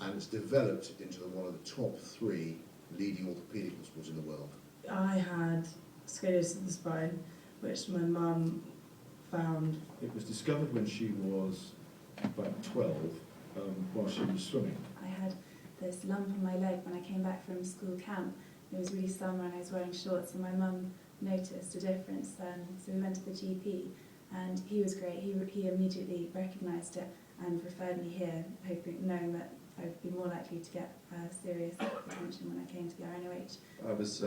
and it's developed into one of the top 3 leading orthopaedic hospitals in the world. I had scoliosis of the spine, which my mum found. It was discovered when she was about 12, while she was swimming. I had this lump on my leg when I came back from school camp. It was really summer and I was wearing shorts, and my mum noticed a difference then. So we went to the GP, and he was great. He immediately recognised it and referred me here, knowing that I would be more likely to get serious attention when I came to the RNOH. I was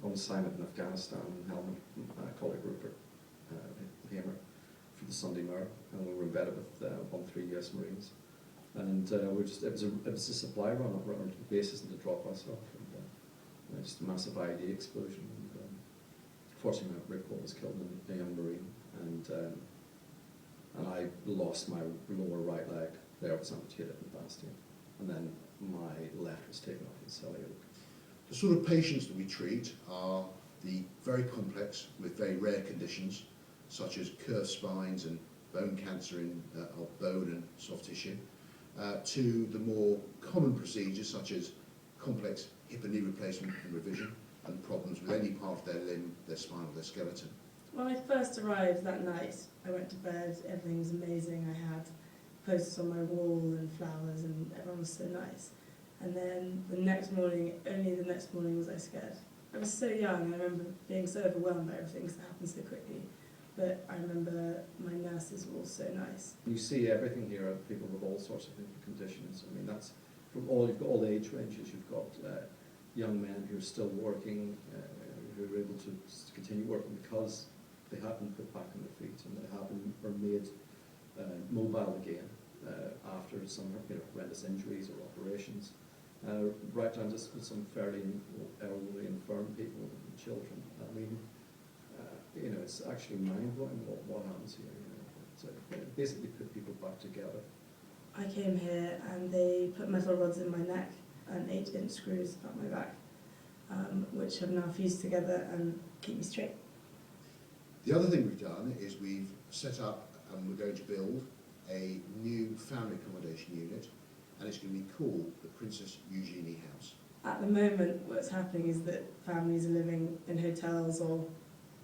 on assignment in Afghanistan in Helmand, colleague Rupert Hamer for the Sunday Mirror, and we were embedded with 1-3 US Marines. And it was a supply run up around the bases and to drop us off, and just a massive IED explosion. And, fortunately, Rick was killed in a young Marine, and I lost my lower right leg. There was amputated in Bastion, and then my left was taken off in Selly Oak. The sort of patients that we treat are the very complex with very rare conditions, such as curved spines and bone cancer of bone and soft tissue, to the more common procedures such as complex hip and knee replacement and revision, and problems with any part of their limb, their spine or their skeleton. When I first arrived that night, I went to bed, everything was amazing. I had posters on my wall and flowers, and everyone was so nice. And then the next morning, only the next morning was I scared. I was so young, and I remember being so overwhelmed by everything because it happened so quickly. but I remember my nurses were all so nice. You see everything here of people with all sorts of different conditions. I mean, that's from all, you've got all the age ranges. You've got young men who are still working, who are able to continue working because they have been put back on their feet and they have been, are made mobile again after some horrendous injuries or operations. Right down to some fairly elderly, infirm people and children. I mean, it's actually mind-blowing what happens here. So it basically put people back together. I came here and they put metal rods in my neck and 8-inch screws up my back, which have now fused together and keep me straight. The other thing we've done is we've set up and we're going to build a new family accommodation unit, and it's going to be called the Princess Eugenie House. At the moment, what's happening is that families are living in hotels or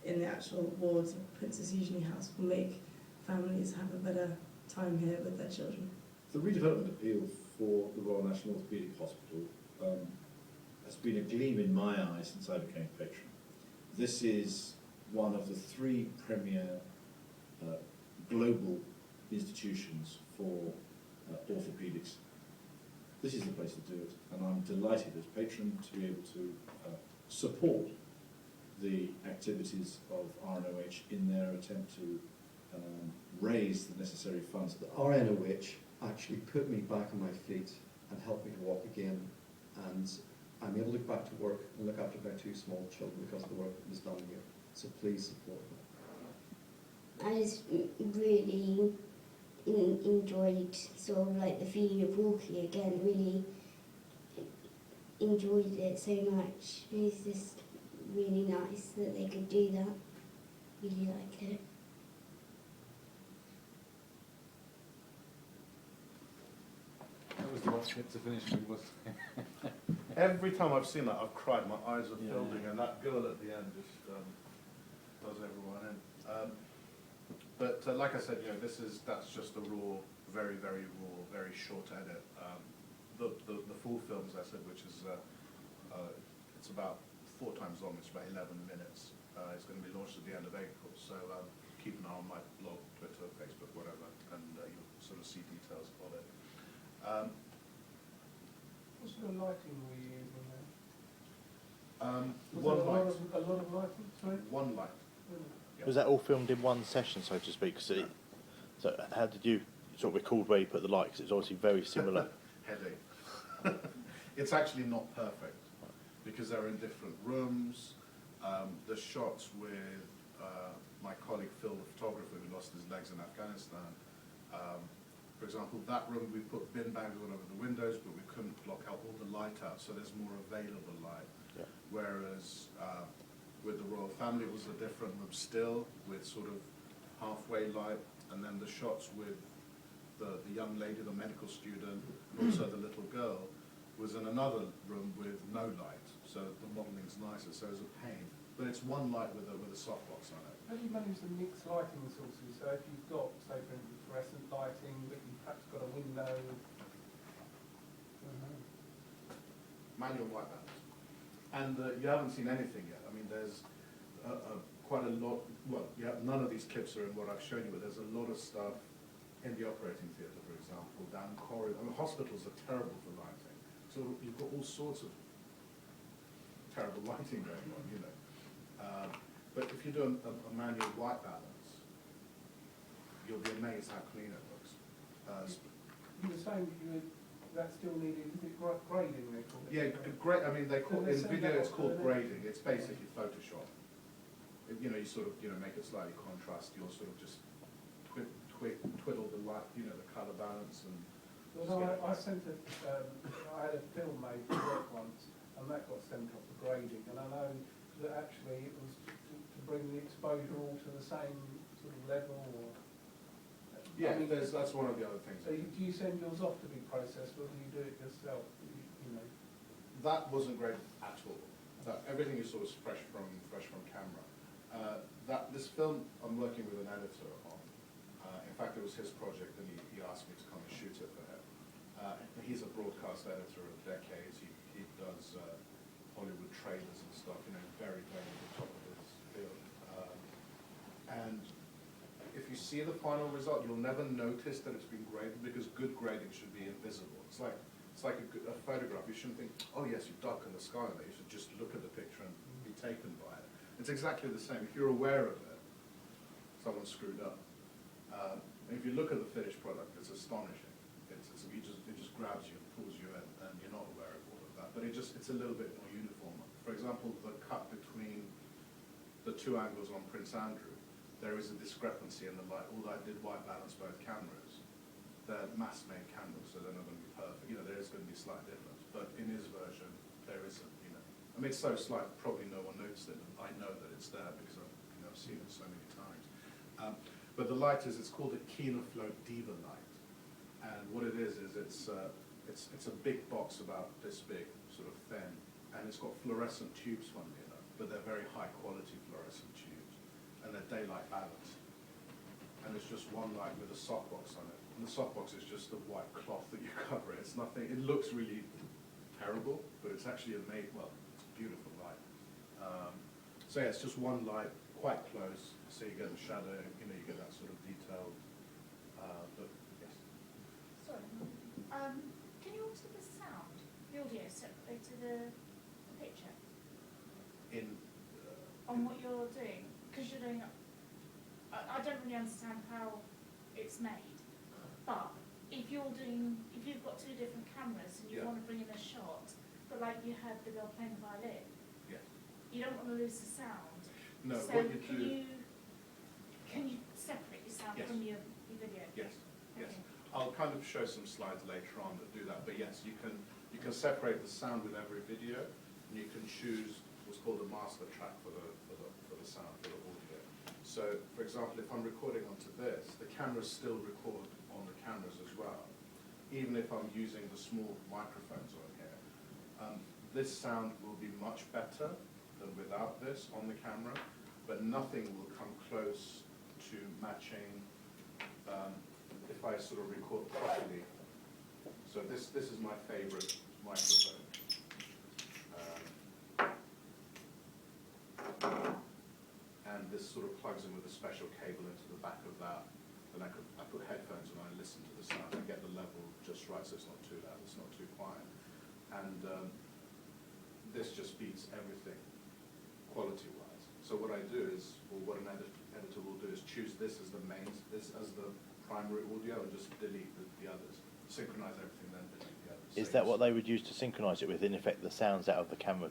in the actual wards of Princess Eugenie House will make families have a better time here with their children. The redevelopment appeal for the Royal National Orthopaedic Hospital has been a gleam in my eye since I became patron. This is one of the 3 premier global institutions for orthopaedics. This is the place to do it, and I'm delighted as patron to be able to support the activities of RNOH in their attempt to raise the necessary funds. The RNOH actually put me back on my feet and helped me to walk again, and I'm able to go back to work and look after my 2 small children because of the work that was done here. So please support them. I just really enjoyed sort of like the feeling of walking again, really enjoyed it so much. It was just really nice that they could do that. Really liked it. That was the last bit to finish with, wasn't it? Every time I've seen that, I've cried. My eyes are filled, and that girl at the end just does everyone in. But like I said, that's just a raw, very, very raw, very short edit. The full film, as I said, which is it's about 4 times long. It's about 11 minutes. It's going to be launched at the end of April. So keep an eye on my blog, Twitter, Facebook, whatever, and you'll sort of see details of it. What sort of lighting were you using there? One light. A lot of lighting, sorry? One light. Was that all filmed in one session, so to speak? So how did you sort of record where you put the light? Because it's obviously very similar. Headache. It's actually not perfect because they're in different rooms. The shots with my colleague Phil, the photographer who lost his legs in Afghanistan. For example, that room we put bin bags all over the windows, but we couldn't block out all the light out, so there's more available light. Yeah. Whereas with the royal family, it was a different room still, with sort of halfway light, and then the shots with the young lady, the medical student, and also the little girl, was in another room with no light, so the modeling's nicer, so it's a pain. But it's one light with a softbox on it. How do you manage the mixed lighting sources? So if you've got, say for instance, fluorescent lighting, but you've perhaps got a window. Manual white balance. And you haven't seen anything yet. I mean, there's quite a lot, well, none of these clips are in what I've shown you, but there's a lot of stuff in the operating theatre, for example, down corridors. I mean, hospitals are terrible for lighting. So you've got all sorts of terrible lighting going on, But if you do a manual white balance, you'll be amazed how clean it looks. You were saying that still needed, is it grading they call it? Yeah, great. I mean, they call So they in send video that it's off called to the grading. It's basically Photoshop. You sort of make it slightly contrast. You'll sort of just twiddle the light, the colour balance and. Well, I sent I had a film made for work once, and that got sent off for grading, and I know that actually it was to bring the exposure all to the same sort of level. Or, yeah, I mean, that's one of the other things. So do you send yours off to be processed, or do you do it yourself? That wasn't great at all. Everything is sort of fresh from camera. This film I'm working with an editor on. In fact, it was his project, and he asked me to come and shoot it for him. He's a broadcast editor of decades. He does Hollywood trailers and stuff. Very, very at the top of his field. And if you see the final result, you'll never notice that it's been graded, because good grading should be invisible. It's like a photograph. You shouldn't think, oh yes, you've darkened the sky there. You should just look at the picture and be taken by it. It's exactly the same. If you're aware of it, someone screwed up. If you look at the finished product, it's astonishing. It just grabs you and pulls you in, and you're not aware of all of that. But it's a little bit more uniform. For example, the cut between the two angles on Prince Andrew, there is a discrepancy in the light. Although I did white balance both cameras, they're mass-made cameras, so they're not going to be perfect. There is going to be a slight difference. But in his version, there isn't. I mean, it's so slight, probably no one noticed it. I know that it's there because I've seen it so many times. But the light it's called a Kinoflow Diva light, and what it is it's a big box about this big, sort of thin, and it's got fluorescent tubes, funnily enough, but they're very high quality fluorescent tubes, and they're daylight balanced. And it's just one light with a softbox on it, and the softbox is just a white cloth that you cover it. It's nothing. It looks really terrible, but it's actually it's a beautiful light. So yeah, it's just one light, quite close, so you get the shadow, you get that sort of detailed, but yes. Sorry. Can you alter the sound, the audio separately to the picture? On what you're doing? Because you're doing, I don't really understand how it's made, but if you've got two different cameras and you want to bring in a shot, but like you had the girl playing the violin, you don't want to lose the sound. No, so what you do... Can you separate your sound from your video? Yes, yes. Okay. I'll kind of show some slides later on that do that, but yes, you can separate the sound with every video, and you can choose what's called a master track for the sound, for the audio. So, for example, if I'm recording onto this, the cameras still record on the cameras as well, even if I'm using the small microphones on here. This sound will be much better than without this on the camera, but nothing will come close to matching if I sort of record properly. So this is my favorite microphone. And this sort of plugs in with a special cable into the back of that. Then I put headphones on and I listen to the sound and get the level just right, so it's not too loud, it's not too quiet. And this just beats everything quality-wise. So what I do is, or what an editor will do is choose this as the primary audio and just delete the others. Synchronize everything, then delete the others. Is that what they would use to synchronise it with, in effect, the sounds out of the camera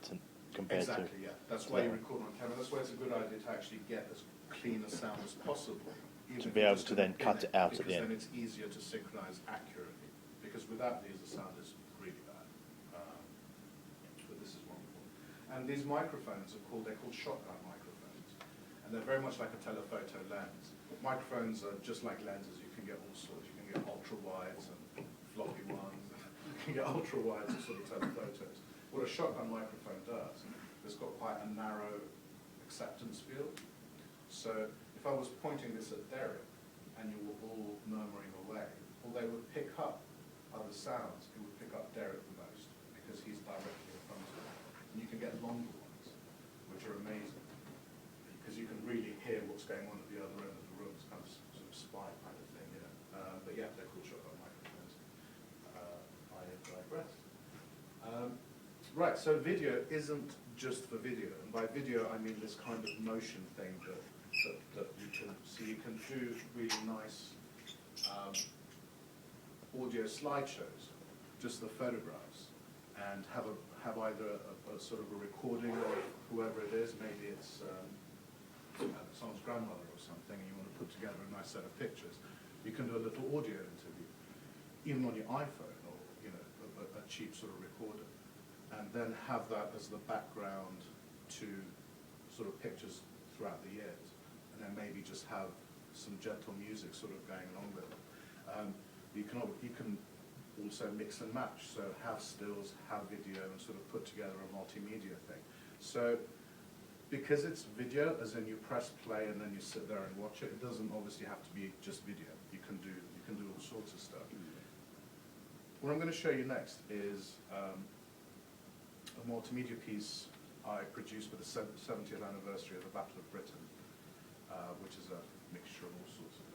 compared to... Exactly, yeah. That's why you record on camera. That's why it's a good idea to actually get as clean a sound as possible. To be able to then cut it out at the end. Because then it's easier to synchronize accurately. Because without these, the sound is really bad. But this is wonderful. And these microphones they're called shotgun microphones. And they're very much like a telephoto lens. Microphones are just like lenses. You can get all sorts. You can get ultra-wides and floppy ones. You can get ultra-wides and sort of telephotos. What a shotgun microphone does, it's got quite a narrow acceptance field. So if I was pointing this at Derek and you were all murmuring away, well, they would pick up other sounds. It would pick up Derek the most because he's directly in front of it. And you can get longer ones, which are amazing because you can really hear what's going on at the other end of the room. It's kind of sort of spy kind of thing, But yeah, they're called shotgun microphones. I digress. Right, so video isn't just for video, and by video I mean this kind of motion thing that you can see. You can do really nice audio slideshows, just the photographs, and have either a sort of a recording of whoever it is. Maybe it's someone's grandmother or something, and you want to put together a nice set of pictures. You can do a little audio interview, even on your iPhone or a cheap sort of recorder, and then have that as the background to sort of pictures throughout the years, and then maybe just have some gentle music sort of going along with it. You can also mix and match, so have stills, have video, and sort of put together a multimedia thing. So because it's video, as in you press play and then you sit there and watch it, it doesn't obviously have to be just video. You can do all sorts of stuff. What I'm going to show you next is a multimedia piece I produced for the 70th anniversary of the Battle of Britain, which is a mixture of all sorts of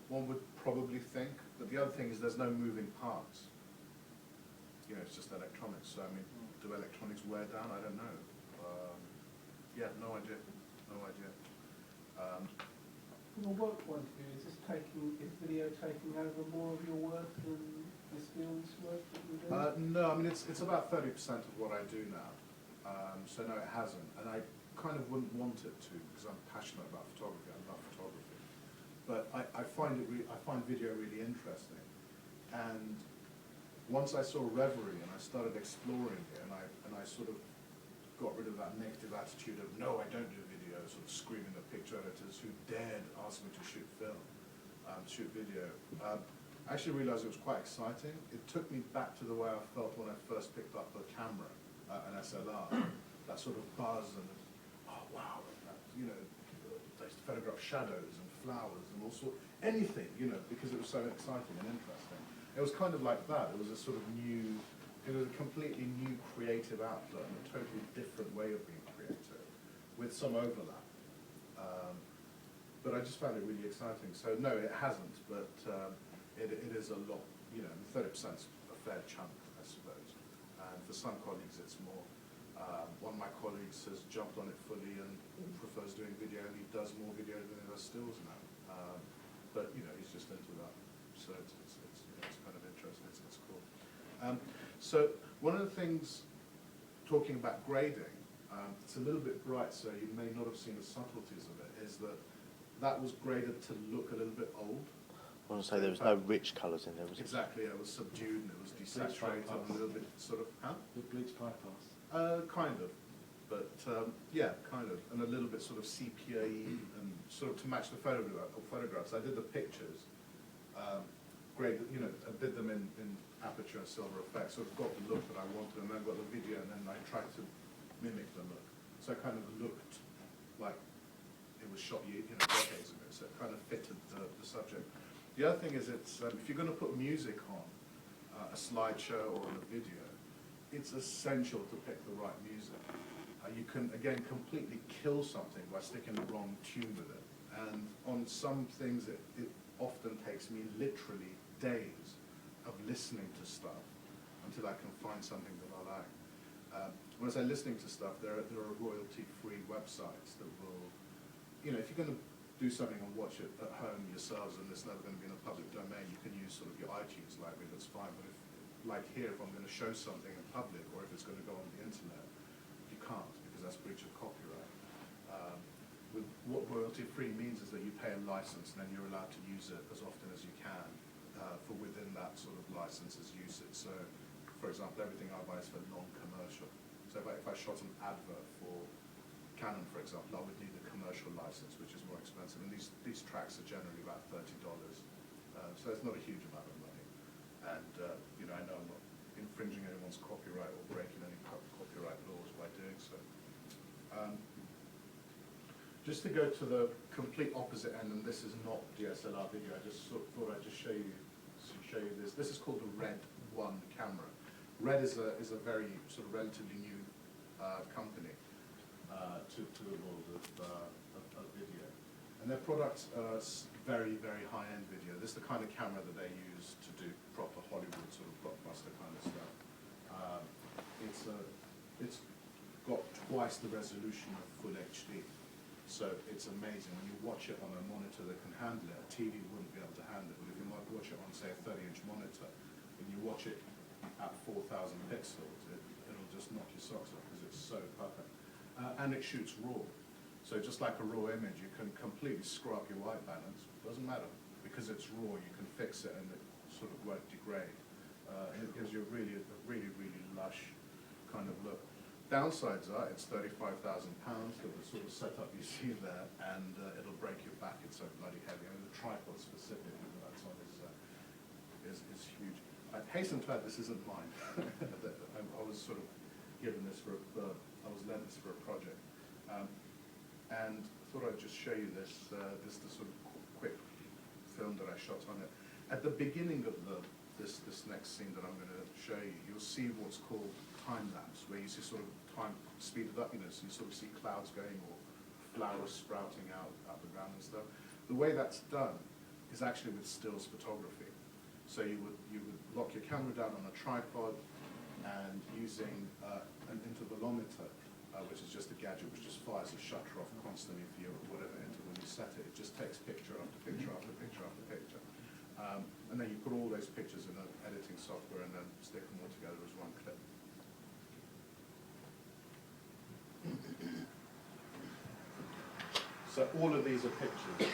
one would probably think. But the other thing is there's no moving parts. You know, it's just electronics. So, I mean, do electronics wear down? I don't know. Yeah, no idea. No idea. From a work point of view, is video taking over more of your work than the skills work that you do? No, I mean, it's about 30% of what I do now. So no, it hasn't. And I kind of wouldn't want it to, because I'm passionate about photography. I love photography. But I find video really interesting. And once I saw Reverie and I started exploring it, and I sort of got rid of that negative attitude of, no, I don't do video, sort of screaming at picture editors who dared ask me to shoot film, shoot video. I actually realized it was quite exciting. It took me back to the way I felt when I first picked up a camera, an SLR, that sort of buzz and, oh wow, you know, I used to photograph shadows and flowers and all sorts, anything, you know, because it was so exciting and interesting. It was kind of like that. It was a sort of new, it was a completely new creative outlet and a totally different way of being creative, with some overlap. But I just found it really exciting. So no, it hasn't, but it is a lot, you know, 30%'s a fair chunk, I suppose. And for some colleagues it's more. One of my colleagues has jumped on it fully and prefers doing video, and he does more video than he does stills now. But, you know, he's just into that. So it's kind of interesting, it's cool. So one of the things, talking about grading, it's a little bit bright, so you may not have seen the subtleties of it, is that was graded to look a little bit old. I want to say there was no rich colours in there, was it? Exactly, yeah, it was subdued and it was desaturated and a little bit sort of, With bleach bypass. kind of, but yeah, kind of, and a little bit sort of sepia-y and sort of to match the photographs. I did the pictures, graded, you know, I did them in aperture and silver effects, sort of got the look that I wanted, and then got the video, and then I tried to mimic the look. So it kind of looked like it was shot, you know, decades ago, so it kind of fitted the subject. The other thing is, it's if you're going to put music on a slideshow or on a video, it's essential to pick the right music. You can, again, completely kill something by sticking the wrong tune with it. And on some things, it often takes me literally days of listening to stuff until I can find something that I like. When I say listening to stuff, there are royalty-free websites that will, you know, if you're going to do something and watch it at home yourselves and it's never going to be in a public domain, you can use sort of your iTunes library, that's fine. But if, like here, if I'm going to show something in public or if it's going to go on the internet, you can't, because that's breach of copyright. With what royalty-free means is that you pay a license and then you're allowed to use it as often as you can for within that sort of license's usage. So, for example, everything I buy is for non-commercial. So if I shot an advert for Canon, for example, I would need a commercial license, which is more expensive. And these tracks are generally about $30. So it's not a huge amount of money. And, you know, I know I'm not infringing anyone's copyright or breaking any copyright laws by doing so. Just to go to the complete opposite end, and this is not DSLR video, I just thought I'd just show you this. This is called the Red 1 camera. Red is a very sort of relatively new company to the world of video. And their products are very, very high-end video. This is the kind of camera that they use to do proper Hollywood sort of blockbuster kind of stuff. It's got twice the resolution of full HD. So it's amazing. When you watch it on a monitor that can handle it, a TV wouldn't be able to handle it. But if you might watch it on, say, a 30-inch monitor, and you watch it at 4,000 pixels, it'll just knock your socks off because it's so perfect. And it shoots RAW. So just like a RAW image, you can completely screw up your white balance. Doesn't matter. Because it's RAW, you can fix it and it sort of won't degrade. And it gives you a really lush kind of look. Downsides are it's £35,000 for the sort of setup you see there, and it'll break your back. It's so bloody heavy. I mean, the tripod specifically that that's on is huge. I hasten to add, this isn't mine. I was sort of given this I was lent this for a project, and I thought I'd just show you this the sort of quick film that I shot on it. At the beginning of this next scene that I'm going to show you, you'll see what's called time lapse, where you see sort of time speeded up, you know, so you sort of see clouds going or flowers sprouting out the ground and stuff. The way that's done is actually with stills photography. So you would lock your camera down on a tripod, and using an intervalometer, which is just a gadget which just fires a shutter off constantly for you, whatever interval you set it. It just takes picture after picture after picture after picture. And then you put all those pictures in an editing software and then stick them all together as one clip. So all of these are pictures.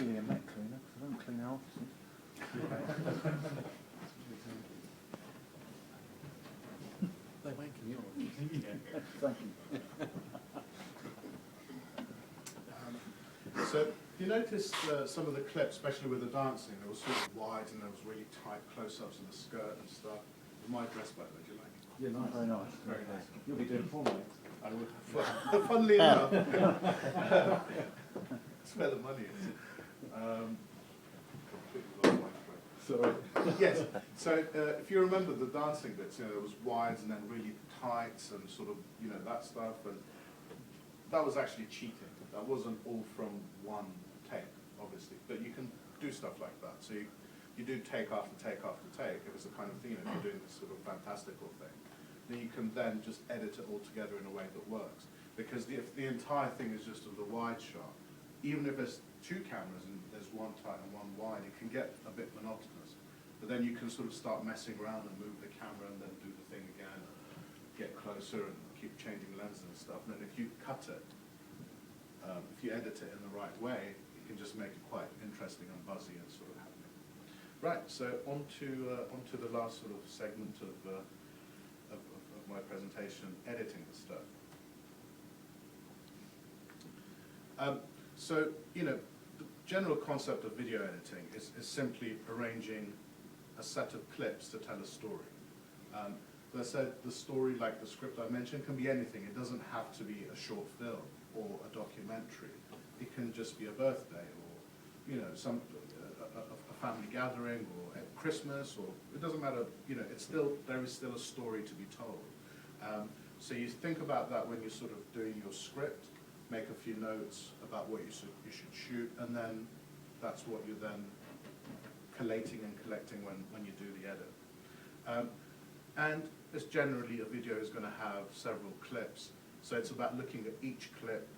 really a Met cleaner, because I don't clean our offices. They wank in your office. Thank you. So you noticed some of the clips, especially with the dancing, they were sort of wide and there was really tight close-ups of the skirt and stuff. My dress, by the way, do you like it? Yeah, nice. Very nice. Very nice. You'll be doing porn next. I would. Funnily enough, that's where the money is. Completely lost my thread. Sorry. Yes. So if you remember the dancing bits, you know, there was wides and then really tights and sort of, you know, that stuff, and that was actually cheating. That wasn't all from one take, obviously, but you can do stuff like that. So you do take after take after take. If it's the kind of thing, you know, if you're doing this sort of fantastical thing, then you can then just edit it all together in a way that works. Because if the entire thing is just of the wide shot, even if there's two cameras and there's one tight and one wide, it can get a bit monotonous. But then you can sort of start messing around and move the camera and then do the thing again, get closer and keep changing lenses and stuff. And then if you cut it, if you edit it in the right way, you can just make it quite interesting and buzzy and sort of happening. Right, so on to the last sort of segment of my presentation, editing the stuff. So, you know, the general concept of video editing is simply arranging a set of clips to tell a story. As I said, the story, like the script I mentioned, can be anything. It doesn't have to be a short film or a documentary. It can just be a birthday or, you know, a family gathering or at Christmas, or it doesn't matter. You know, there is still a story to be told. So you think about that when you're sort of doing your script, make a few notes about what you should shoot, and then that's what you're then collating and collecting when you do the edit. And it's generally, a video is going to have several clips, so it's about looking at each clip,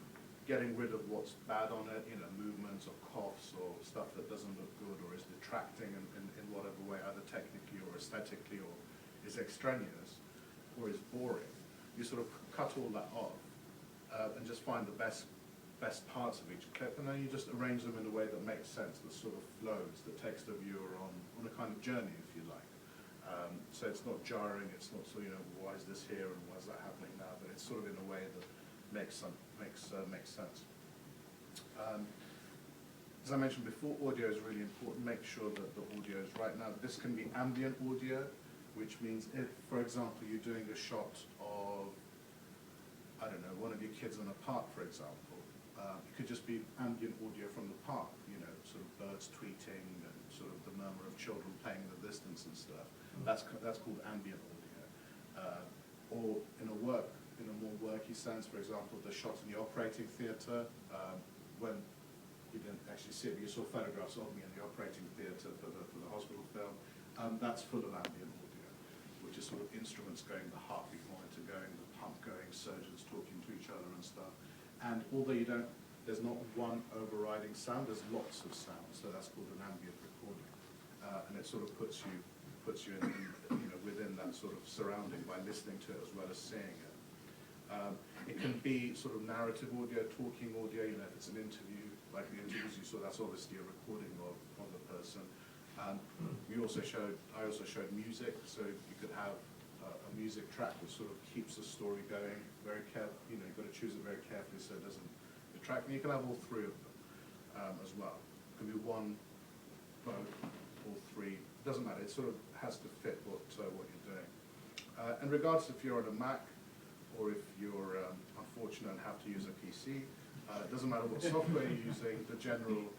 getting rid of what's bad on it, you know, movements or coughs or stuff that doesn't look good or is detracting in whatever way, either technically or aesthetically, or is extraneous or is boring. You sort of cut all that off and just find the best parts of each clip, and then you just arrange them in a way that makes sense, that sort of flows, that takes the viewer on a kind of journey, if you like. So it's not jarring, it's not so, you know, why is this here and why is that happening now, but it's sort of in a way that makes sense. As I mentioned before, audio is really important. Make sure that the audio is right. Now, this can be ambient audio, which means if, for example, you're doing a shot of, I don't know, one of your kids in a park, for example, it could just be ambient audio from the park, you know, sort of birds tweeting and sort of the murmur of children playing in the distance and stuff. That's called ambient audio. Or in a more worky sense, for example, the shot in the operating theatre, when you didn't actually see it, but you saw photographs of me in the operating theatre for the hospital film, that's full of ambient audio, which is sort of instruments going, the heartbeat monitor going, the pump going, surgeons talking to each other and stuff. And although there's not one overriding sound, there's lots of sound, so that's called an ambient recording. And it sort of puts you in, you know, within that sort of surrounding by listening to it as well as seeing it. It can be sort of narrative audio, talking audio, you know, if it's an interview, like the interviews you saw, that's obviously a recording of the person. I also showed music, so you could have a music track that sort of keeps the story going very carefully. You know, you've got to choose it very carefully so it doesn't detract. And you can have all three of them as well. It can be one, both, all three. It doesn't matter. It sort of has to fit what you're doing. And regardless if you're on a Mac or if you're unfortunate and have to use a PC, it doesn't matter what software you're using. The general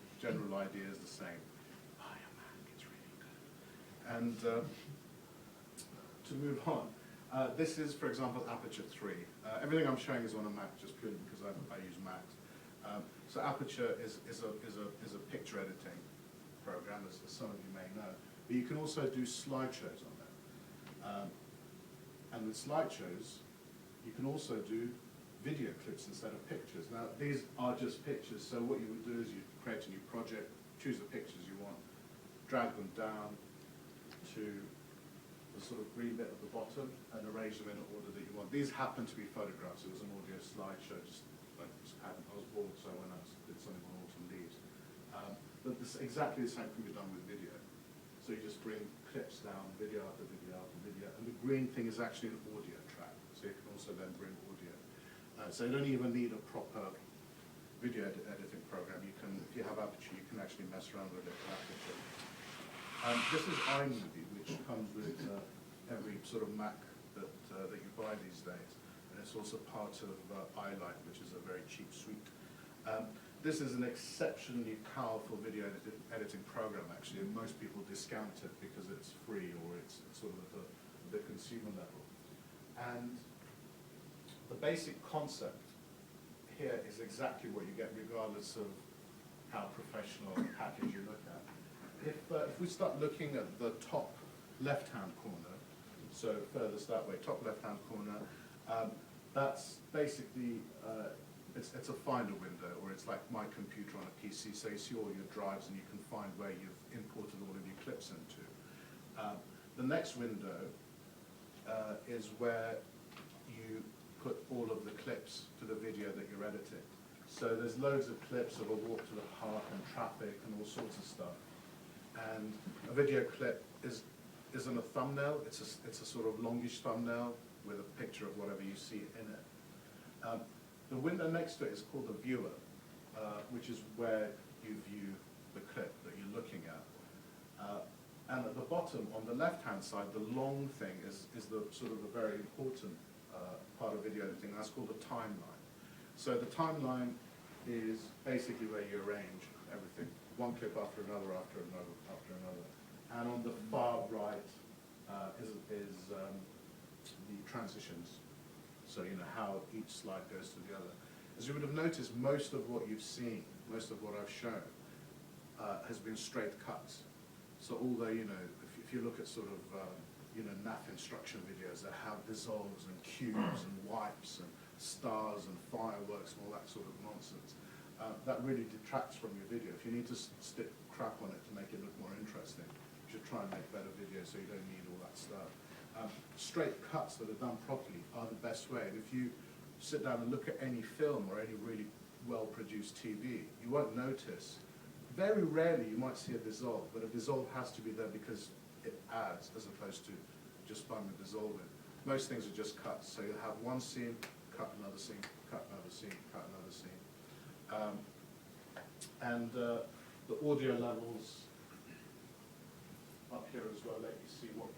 idea is the same. Buy a Mac. It's really good. And to move on, this is, for example, Aperture 3. Everything I'm showing is on a Mac just purely because I use Macs. So Aperture is a picture editing program, as some of you may know. But you can also do slideshows on there. And with slideshows, you can also do video clips instead of pictures. Now, these are just pictures, so what you would do is you create a new project, choose the pictures you want, drag them down to the sort of green bit at the bottom and arrange them in an order that you want. These happen to be photographs. It was an audio slideshow, just like I was bored, so when I did something on autumn leaves. But this, exactly the same can be done with video. So you just bring clips down, video after video after video, and the green thing is actually an audio track, so you can also then bring audio. So you don't even need a proper video editing program. You can, if you have Aperture, you can actually mess around with it with Aperture. This is iMovie, which comes with every sort of Mac that you buy these days, and it's also part of iLight, which is a very cheap suite. This is an exceptionally powerful video editing program, actually, and most people discount it because it's free or it's sort of at the consumer level. And the basic concept here is exactly what you get regardless of how professional a package you look at. If we start looking at the top left-hand corner, so furthest that way, top left-hand corner, that's basically, it's a finder window, or it's like my computer on a PC, so you see all your drives and you can find where you've imported all of your clips into. The next window is where you put all of the clips to the video that you're editing. So there's loads of clips of a walk to the park and traffic and all sorts of stuff. And a video clip isn't a thumbnail, it's a sort of longish thumbnail with a picture of whatever you see in it. The window next to it is called the viewer, which is where you view the clip that you're looking at. And at the bottom, on the left-hand side, the long thing is the sort of a very important part of video editing. That's called a timeline. So the timeline is basically where you arrange everything, one clip after another, after another, after another. And on the far right is the transitions. So you know how each slide goes to the other. As you would have noticed, most of what you've seen, most of what I've shown, has been straight cuts. So although, you know, if you look at sort of, you know, NAF instruction videos that have dissolves and cubes and wipes and stars and fireworks and all that sort of nonsense, that really detracts from your video. If you need to stick crap on it to make it look more interesting, you should try and make better videos so you don't need all that stuff. Straight cuts that are done properly are the best way. And if you sit down and look at any film or any really well-produced TV, you won't notice. Very rarely you might see a dissolve, but a dissolve has to be there because it adds as opposed to just finally dissolving. Most things are just cuts. So you'll have one scene, cut another scene, cut another scene, cut another scene. The audio levels up here as well let you see what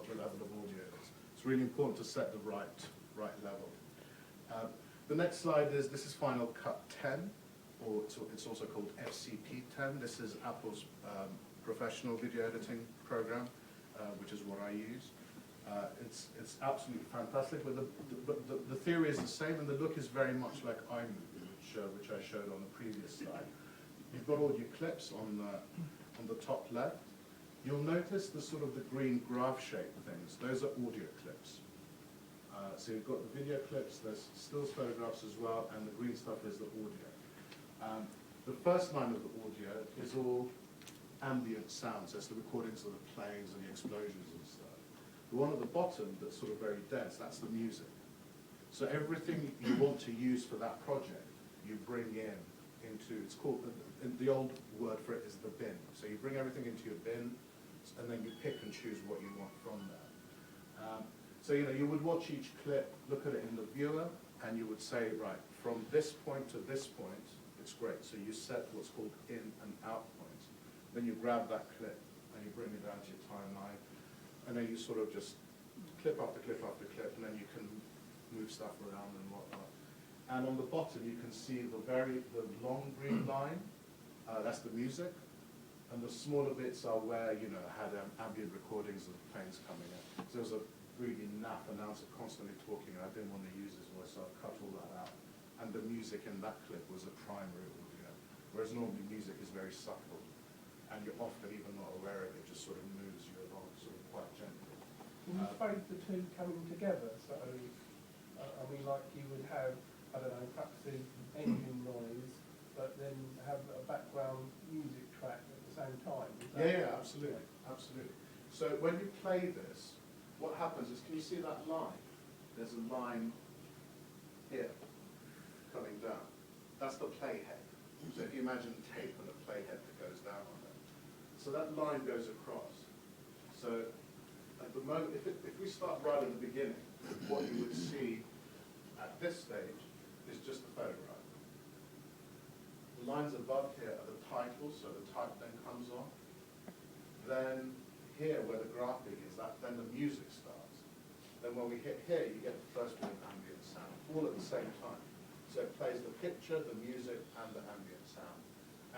the level of audio is. It's really important to set the right level. The next slide is, this is Final Cut 10, or it's also called FCP 10. This is Apple's professional video editing program, which is what I use. It's absolutely fantastic, but the theory is the same, and the look is very much like iMovie, which I showed on the previous slide. You've got all your clips on the top left. You'll notice the sort of the green graph-shaped things. Those are audio clips. So you've got the video clips, there's stills photographs as well, and the green stuff is the audio. The first line of the audio is all ambient sounds. That's the recordings of the planes and the explosions and stuff. The one at the bottom that's sort of very dense, that's the music. So everything you want to use for that project, you bring into, it's called, the old word for it is the bin. So you bring everything into your bin, and then you pick and choose what you want from there. So you know, you would watch each clip, look at it in the viewer, and you would say, right, from this point to this point, it's great. So you set what's called in and out points. Then you grab that clip, and you bring it down to your timeline, and then you sort of just clip after clip after clip, and then you can move stuff around and whatnot. And on the bottom, you can see the long green line, that's the music, and the smaller bits are where, you know, had ambient recordings of planes coming in. So there's a really naff announcer constantly talking, and I didn't want to use his voice, so I cut all that out. And the music in that clip was a primary audio, whereas normally music is very subtle, and you're often even not aware of it, just sort of moves you along sort of quite gently. Can you fade the two coming together? So, I mean, like you would have, I don't know, perhaps the engine noise, but then have a background music track at the same time. Yeah, absolutely, absolutely. So when you play this, what happens is, can you see that line? There's a line here, coming down. That's the playhead. So if you imagine tape and a playhead that goes down on it. So that line goes across. So at the moment, if we start right at the beginning, what you would see at this stage is just the photograph. The lines above here are the titles, so the type then comes on. Then here, where the graphing is, then the music starts. Then when we hit here, you get the first bit of ambient sound, all at the same time. So it plays the picture, the music, and the ambient sound.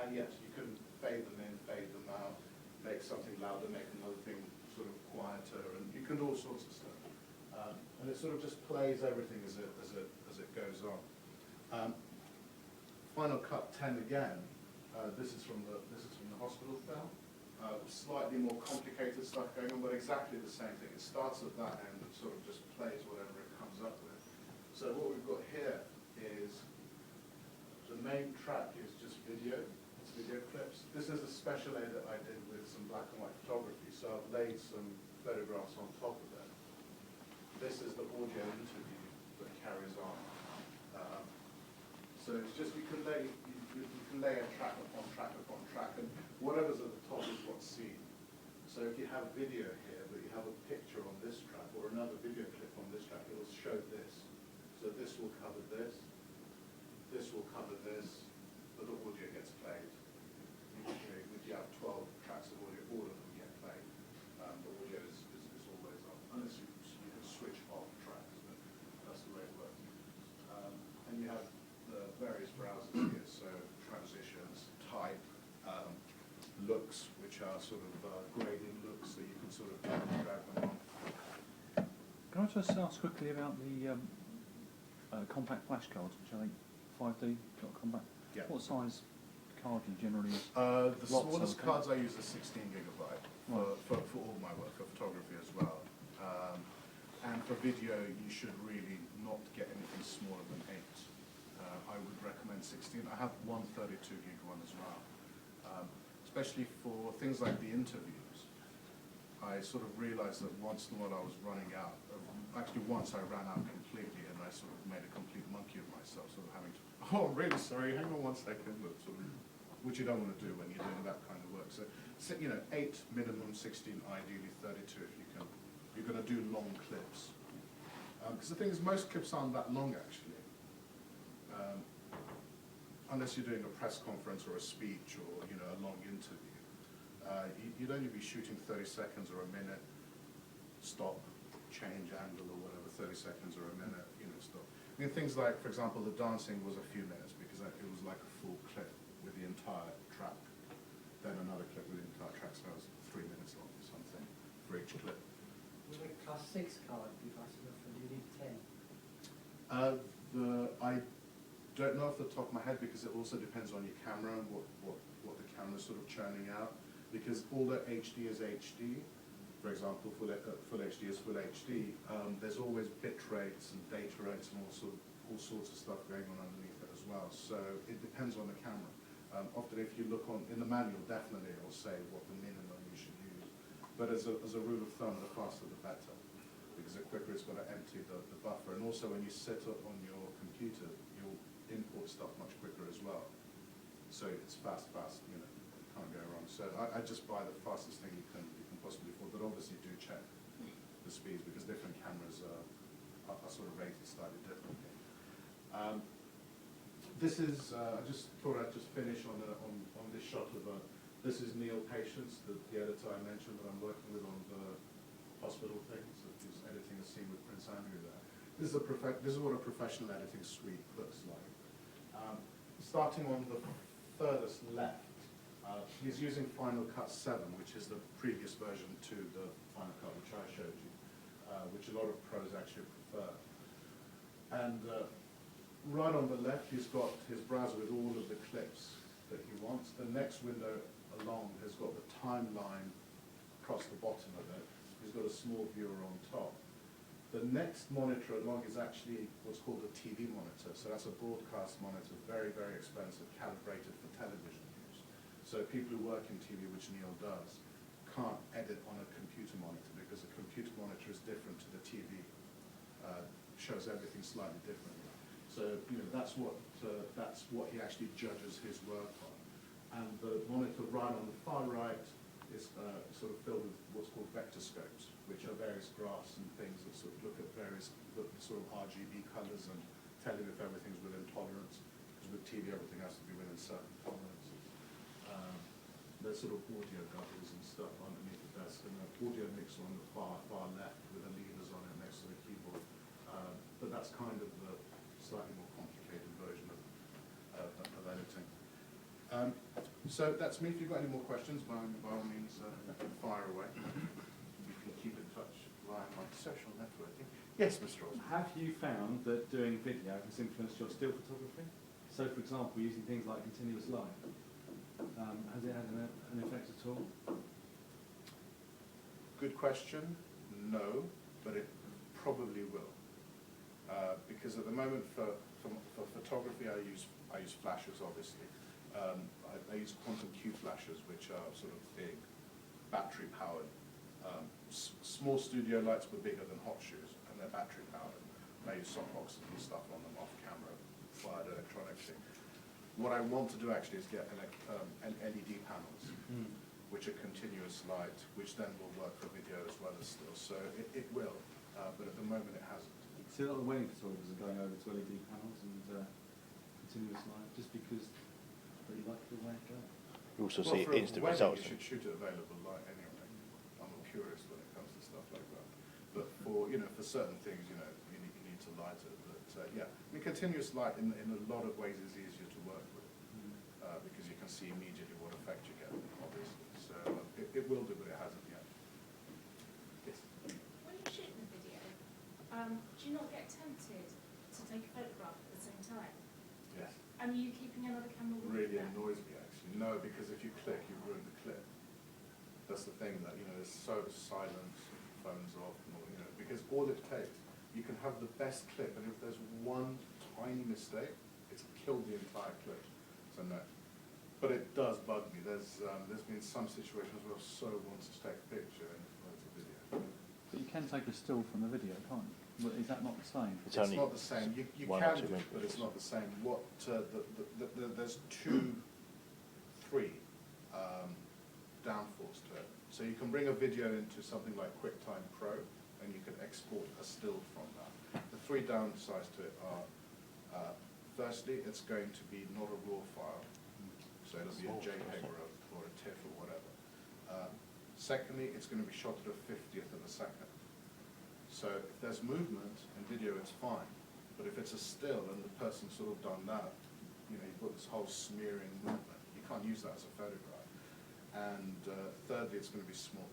And yes, you can fade them in, fade them out, make something louder, make another thing sort of quieter, and you can do all sorts of stuff. And it sort of just plays everything as it goes on. Final Cut 10 again. This is from the hospital film. Slightly more complicated stuff going on, but exactly the same thing. It starts at that end and sort of just plays whatever it comes up with. So what we've got here is the main track is just video. It's video clips. This is a special edit that I did with some black and white photography. So I've laid some photographs on top of it. This is the audio interview that carries on. So it's just you can lay a track upon track upon track, and whatever's at the top is what's seen. So if you have video here, but you have a picture on this track or another video clip on this track, it will show this. So this will cover this. This will cover this, but the audio gets played. If you have 12 tracks of audio, all of them get played. The audio is always on, unless you can switch off tracks, but that's the way it works. And you have the various browsers here, so transitions, type, looks, which are sort of grading looks that you can sort of drag them on. Can I just ask quickly about the compact flashcards, which I think 5D got compact? Yeah. What size card do you generally use? The Lots smallest of cards I use are 16 gigabyte for all my work, for photography as well. And for video, you should really not get anything smaller than 8. I would recommend 16. I have one 32 gig one as well. Especially for things like the interviews. I sort of realized that once in a while I was running out. Actually, once I ran out completely, and I sort of made a complete monkey of myself, sort of having to, oh, I'm really sorry, hang on 1 second, but sort of, which you don't want to do when you're doing that kind of work. So, 8 minimum, 16 ideally, 32 if you can. You're going to do long clips. Because the thing is, most clips aren't that long, actually. Unless you're doing a press conference or a speech or a long interview. You'd only be shooting 30 seconds or a minute, stop, change angle or whatever, 30 seconds or a minute, stop. I mean, things like, for example, the dancing was a few minutes because it was like a full clip with the entire track. Then another clip with the entire track, so that was 3 minutes long or something for each clip. Will a class 6 card be fast enough, or do you need 10? I don't know off the top of my head because it also depends on your camera and what the camera's sort of churning out. Because although HD is HD, for example, full HD is full HD, there's always bit rates and data rates and all sorts of stuff going on underneath it as well. So it depends on the camera. Often if you look in the manual, definitely it will say what the minimum you should use. But as a rule of thumb, the faster the better. Because the quicker it's going to empty the buffer. And also when you set up on your computer, you'll import stuff much quicker as well. So it's fast, can't go wrong. So I just buy the fastest thing you can possibly afford, but obviously do check the speeds because different cameras are sort of rated slightly differently. This is, I just thought I'd just finish on this shot of this is Neil Patience, the editor I mentioned that I'm working with on the hospital thing, so he's editing a scene with Prince Andrew there. This is what a professional editing suite looks like. Starting on the furthest left, he's using Final Cut 7, which is the previous version to the Final Cut which I showed you, which a lot of pros actually prefer. And right on the left, he's got his browser with all of the clips that he wants. The next window along has got the timeline across the bottom of it. He's got a small viewer on top. The next monitor along is actually what's called a TV monitor. So that's a broadcast monitor, very, very expensive, calibrated for television use. So people who work in TV, which Neil does, can't edit on a computer monitor because a computer monitor is different to the TV. Shows everything slightly differently. So that's what he actually judges his work on. And the monitor right on the far right is sort of filled with what's called vector scopes, which are various graphs and things that sort of look at various sort of RGB colours and tell you if everything's within tolerance. Because with TV, everything has to be within certain tolerances. There's sort of audio gubbers and stuff underneath the desk, and the audio mixer on the far left with the levers on it next to the keyboard. But that's kind of the slightly more complicated version of editing. So that's me. If you've got any more questions, by all means, fire away. You can keep in touch via my social networking. Yes, Mr. Osborne. Have you found that doing video has influenced your still photography? So, for example, using things like continuous light, has it had an effect at all? Good question. No, but it probably will. Because at the moment for photography, I use flashes, obviously. I use quantum Q flashes, which are sort of big, battery-powered. Small studio lights were bigger than hot shoes, and they're battery-powered. And I use softboxes and stuff on them off-camera, wired electronically. What I want to do actually is get LED panels, which are continuous light, which then will work for video as well as still. So it will, but at the moment it hasn't. See, a lot of wedding photographers are going over to LED panels and continuous light, just because they like the way it goes. You also Well, see for a instant wedding, results. you should shoot at available light anyway. I'm a purist when it comes to stuff like that. But for for certain things, you need to light it. But yeah, I mean, continuous light in a lot of ways is easier to work with because you can see immediately what effect you get, obviously. So it will do, but it hasn't yet. Yes. When you're shooting the video, do you not get tempted to take a photograph at the same time? Yes. And are you keeping another camera with Really you? annoys me actually. No, because if you click, you ruin the clip. That's the thing that there's so silence, phones off, and all, because all it takes, you can have the best clip, and if there's one tiny mistake, it's killed the entire clip. So no. But it does bug me. There's been some situations where I so wants to take a picture and it's a video. But you can take a still from the video, can't you? Well, is that not the same? It's It's only not the same. You can one or two do it, but it's not the same. What there's three downfalls to it. So you can bring a video into something like QuickTime Pro, and you can export a still from that. The three downsides to it are, firstly, it's going to be not a RAW file, so it'll be a JPEG or a TIFF or whatever. Secondly, it's going to be shot at a 50th of a second. So if there's movement in video, it's fine. But if it's a still and the person's sort of done that, you've got this whole smearing movement. You can't use that as a photograph. And thirdly, it's going to be small.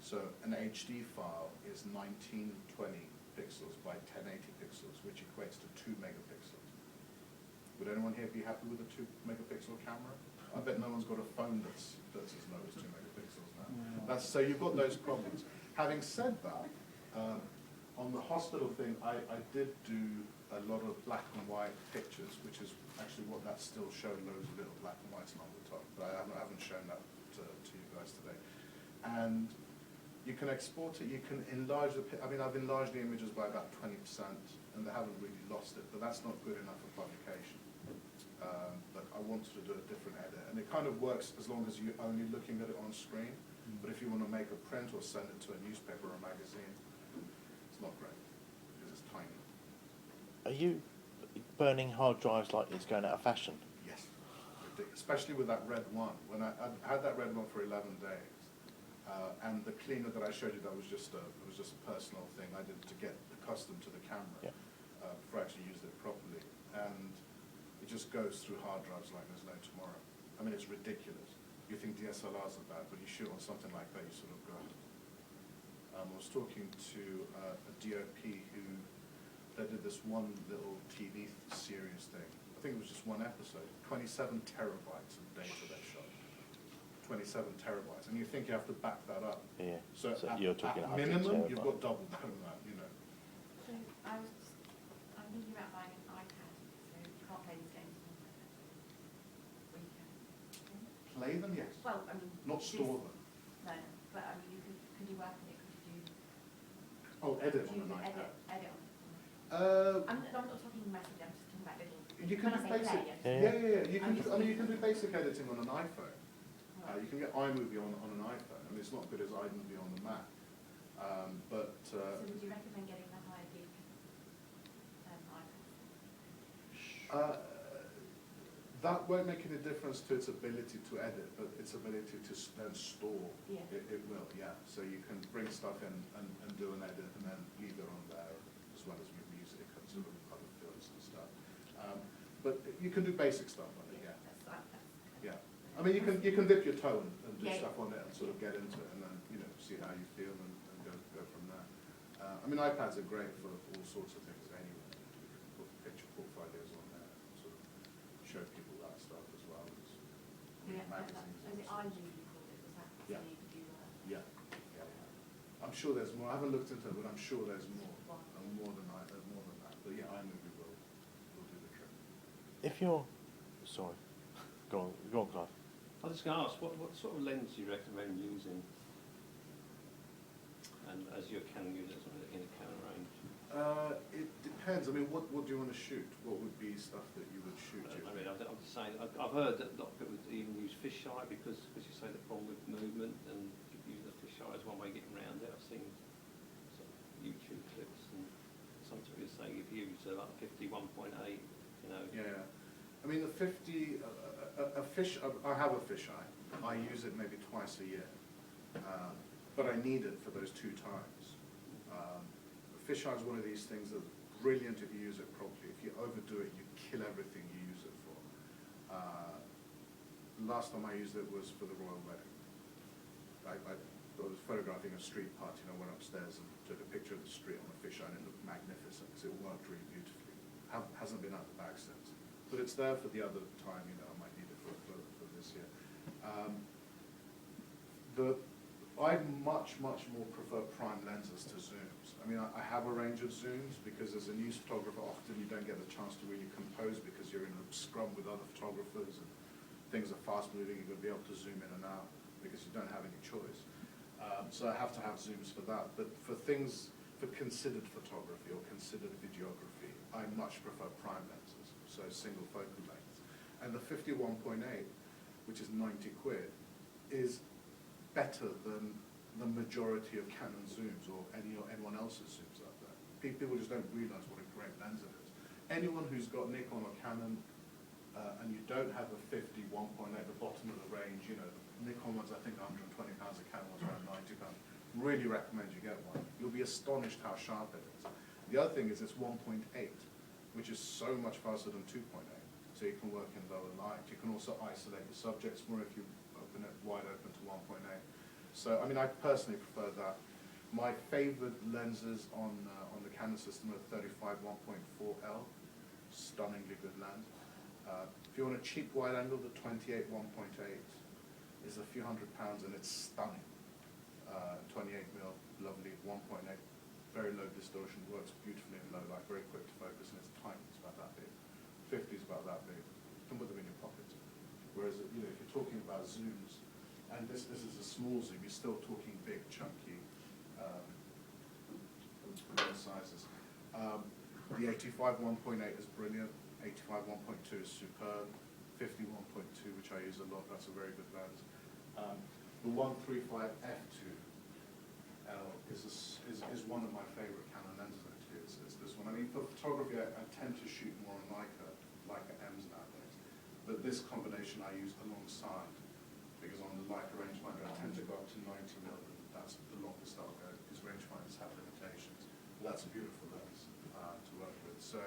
So an HD file is 1920 pixels by 1080 pixels, which equates to 2 megapixels. Would anyone here be happy with a 2 megapixel camera? I bet no one's got a phone that's as low as 2 megapixels now. So you've got those problems. Having said that, on the hospital thing, I did do a lot of black and white pictures, which is actually what that still showed, loads of little black and whites along the top. But I haven't shown that to you guys today. And you can export it, you can enlarge the, I've enlarged the images by about 20%, and they haven't really lost it, but that's not good enough for publication. But I wanted to do a different edit, and it kind of works as long as you're only looking at it on screen. But if you want to make a print or send it to a newspaper or a magazine, it's not great, because it's tiny. Are you burning hard drives like it's going out of fashion? Yes, especially with that red one. When I had that red one for 11 days, and the cleaner that I showed you, it was just a personal thing I did to get accustomed to the camera before I actually used it properly. And it just goes through hard drives like there's no tomorrow. I mean, it's ridiculous. You think DSLRs are bad, but you shoot on something like that, you sort of go. I was talking to a DOP who, they did this one little TV series thing. I think it was just one episode. 27 terabytes of data they shot. 27 terabytes, and you think you have to back that up. Yeah. So you're talking at 100 minimum, you've got terabytes. double that, So I'm thinking about buying an iPad, so you can't play these games on an iPad. Or you can. Play them, yes. Well, I mean. Not store them. No, but I mean, could you work on it? Could you Oh, edit do on an iPad. edit on it? I'm not talking massively, I'm just talking about little. You can When do I say basic. play, Yeah. You can. I'm just I mean, you can do thinking- basic editing on an iPhone. Right. You can get iMovie on an iPhone. I mean, it's not good as iMovie on the Mac, but. So would you recommend getting the higher gig iPad? That won't make any difference to its ability to edit, but its ability to then store, Yeah. it will, yeah. So you can bring stuff in and do an edit and then leave it on there, as well as with music and sort of other films and stuff. But you can do basic stuff on it, yeah. Yeah. I mean, you can dip your toe and do Yeah. stuff on it and sort of get into it and then, see how you feel and go from there. I mean, iPads are great for all sorts of things anyway. You can put picture portfolios on there, sort of show people that stuff as well as magazines. Was it iMovie you called it? Was that Yeah. so you could do that? Yeah. I'm sure there's more. I haven't looked into it, but I'm sure there's more. More than that. But yeah, iMovie will do the trick. If you're, sorry, go on, Clive. I was just going to ask, what sort of lens do you recommend using? And as your Canon user, in a Canon range? It depends. I mean, what do you want to shoot? What would be stuff that you would shoot? I mean, I'm just saying, I've heard that a lot of people even use fisheye because you say the problem with movement and using the fisheye is one way of getting around it. I've seen sort of YouTube clips and some people are saying if you use like 51.8, Yeah. I mean, the 50, I have a fisheye. I use it maybe twice a year. But I need it for those 2 times. Fisheye is one of these things that's brilliant if you use it properly. If you overdo it, you kill everything you use it for. Last time I used it was for the royal wedding. I was photographing a street party and I went upstairs and took a picture of the street on a fisheye and it looked magnificent because it worked really beautifully. Hasn't been out the bag since. But it's there for the other time, I might need it for this year. I much more prefer prime lenses to zooms. I mean, I have a range of zooms because as a news photographer, often you don't get the chance to really compose because you're in a scrum with other photographers and things are fast moving. You're going to be able to zoom in and out because you don't have any choice. So I have to have zooms for that. But for considered photography or considered videography, I much prefer prime lenses, so single focal length. And the 51.8, which is 90 quid, is better than the majority of Canon zooms or anyone else's zooms out there. People just don't realize what a great lens it is. Anyone who's got Nikon or Canon and you don't have a 51.8 at the bottom of the range, the Nikon one's I think £120, a Canon one's around £90. Really recommend you get one. You'll be astonished how sharp it is. The other thing is it's 1.8, which is so much faster than 2.8. So you can work in lower light. You can also isolate the subjects more if you open it wide open to 1.8. So, I mean, I personally prefer that. My favorite lenses on the Canon system are 35 1.4L, stunningly good lens. If you want a cheap wide angle, the 28 1.8 is a few £100 and it's stunning. 28mm, lovely, 1.8, very low distortion, works beautifully in low light, very quick to focus, and it's tiny, it's about that big. 50 is about that big. You can put them in your pocket. Whereas, if you're talking about zooms, and this is a small zoom, you're still talking big, chunky sizes. The 85 1.8 is brilliant. 85 1.2 is superb. 50 1.2, which I use a lot, that's a very good lens. The 135 f2L is one of my favorite Canon lenses actually. It's this one. I mean, for photography, I tend to shoot more on Leica M's nowadays. But this combination I use alongside, because on the Leica rangefinder I tend to go up to 90mm, and that's the longest I'll go, because rangefinders have limitations. But that's a beautiful lens to work with. So,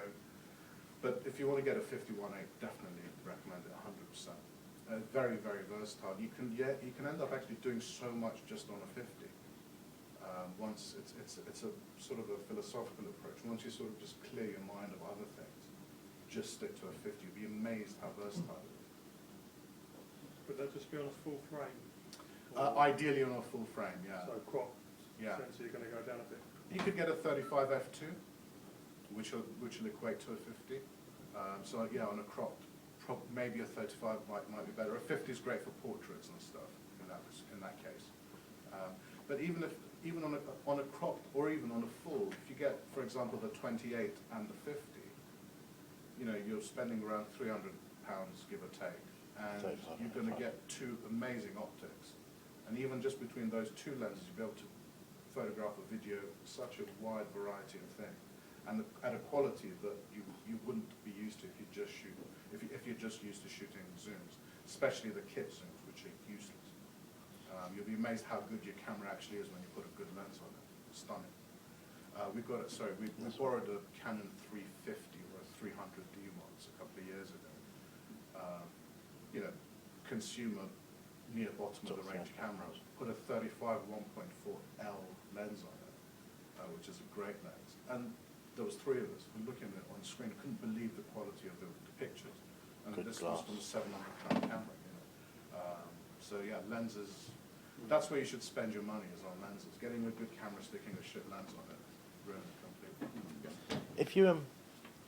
but if you want to get a 51.8, definitely recommend it 100%. Very versatile. You can end up actually doing so much just on a 50. Once it's a sort of a philosophical approach. Once you sort of just clear your mind of other things, just stick to a 50. You'll be amazed how versatile it is. Would that just be on a full frame? Ideally on a full frame, yeah. So cropped. Yeah. So you're going to go down a bit. You could get a 35 f2, which will equate to a 50. So yeah, on a cropped. Maybe a 35 might be better. A 50 is great for portraits and stuff in that case. But even on a cropped or even on a full, if you get, for example, the 28 and the 50, you know, you're spending around £300, give or take, and you're going to get two amazing optics. And even just between those two lenses, you'll be able to photograph a video, such a wide variety of things, and at a quality that you wouldn't be used to if you just shoot, if you're just used to shooting zooms, especially the kit zooms, which are useless. You'll be amazed how good your camera actually is when you put a good lens on it. Stunning. We borrowed a Canon 350 or a 300D once a couple of years ago. You know, consumer near bottom of the range camera. Put a 35 1.4L lens on it, which is a great lens. And there was three of us who were looking at it on the screen, couldn't believe the quality of the pictures. And this was from a £700 camera. You know. So yeah, lenses. That's where you should spend your money, is on lenses. Getting a good camera, sticking a shit lens on it, ruin it completely. Yeah. If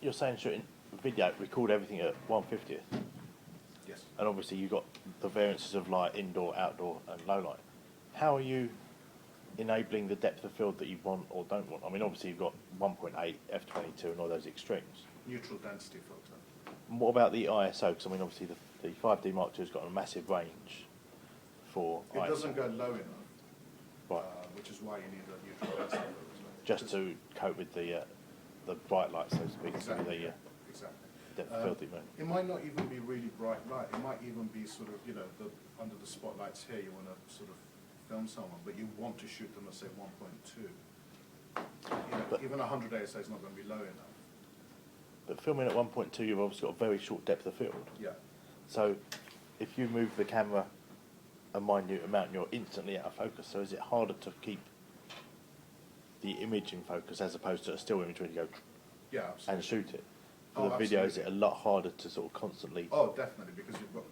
you're saying shooting video, record everything at 1/50th. Yes. And obviously you've got the variances of light, indoor, outdoor, and low light. How are you enabling the depth of field that you want or don't want? I mean, obviously you've got 1.8, f22, and all those extremes. Neutral density filter. And what about the ISO? Because I mean, obviously the 5D Mark II has got a massive range for It ISO. doesn't go low enough, Right. Which is why you need a neutral density filter. Just to cope with the bright light, so to speak, Exactly. the Exactly. depth of field that you make. It might not even be really bright light. It might even be sort of, you know, under the spotlights here, you want to sort of film someone, but you want to shoot them at, say, 1.2. You know, But- even 100 ASA is not going to be low enough. But filming at 1.2, you've obviously got a very short depth of field. Yeah. So if you move the camera a minute amount, you're instantly out of focus. So is it harder to keep the image in focus as opposed to a still image when you go Yeah, absolutely. and shoot it? For Oh, the video, is absolutely. it a lot harder to sort of constantly... Oh, definitely, because you've got...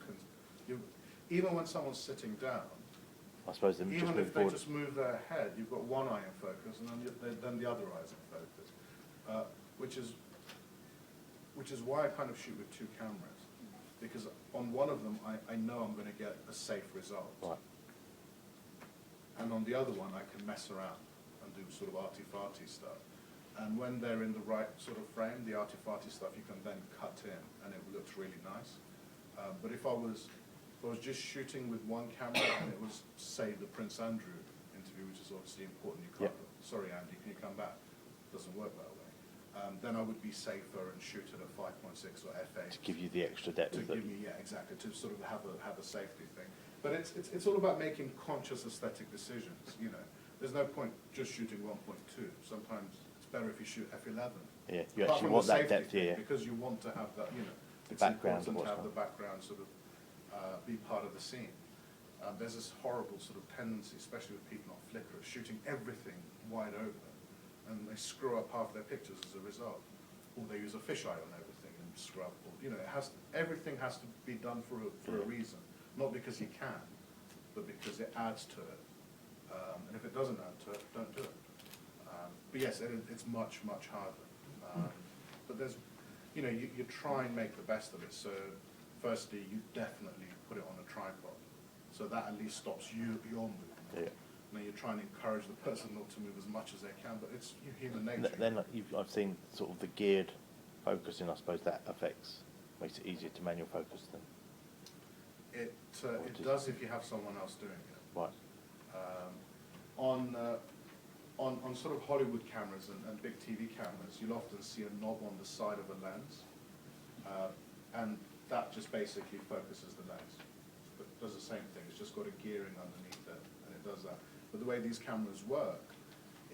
even when someone's sitting down, I suppose them just even move if they forward. just move their head, you've got one eye in focus, and then the other eye's in focus, which is why I kind of shoot with two cameras, because on one of them I know I'm going to get a safe result, Right. and on the other one I can mess around and do sort of arty-farty stuff. And when they're in the right sort of frame, the arty-farty stuff you can then cut in, and it looks really nice. But if I was just shooting with one camera, and it was, say, the Prince Andrew interview, which is obviously important, you can't, sorry Andy, can you come back? Doesn't work that way. Then I would be safer and shoot it at 5.6 or f8. To give you the extra depth. To give me, yeah, exactly, to sort of have a safety thing. But it's all about making conscious aesthetic decisions, you know. There's no point just shooting 1.2. Sometimes it's better if you shoot f11. Yeah, you Apart actually from want the that safety depth, thing, yeah. because you want to have that, you know, The it's background of important to what's have the going background sort of be part of the scene. There's this horrible sort of tendency, especially with people on Flickr, of shooting everything wide open, and they screw up half their pictures as a result. Or they use a fisheye on everything and screw up. Or, you know, everything has to be done for a reason, not because you can, but because it adds to it. And if it doesn't add to it, don't do it. But yes, it's much, much harder. But there's, you know, you try and make the best of it. So firstly, you definitely put it on a tripod. So that at least stops your movement. Yeah. And then you try and encourage the person not to move as much as they can, but it's human nature. Then I've seen sort of the geared focusing, I suppose that makes it easier to manual focus then. It does if you have someone else doing it. Right. On sort of Hollywood cameras and big TV cameras, you'll often see a knob on the side of a lens, and that just basically focuses the lens. But it does the same thing, it's just got a gearing underneath it, and it does that. But the way these cameras work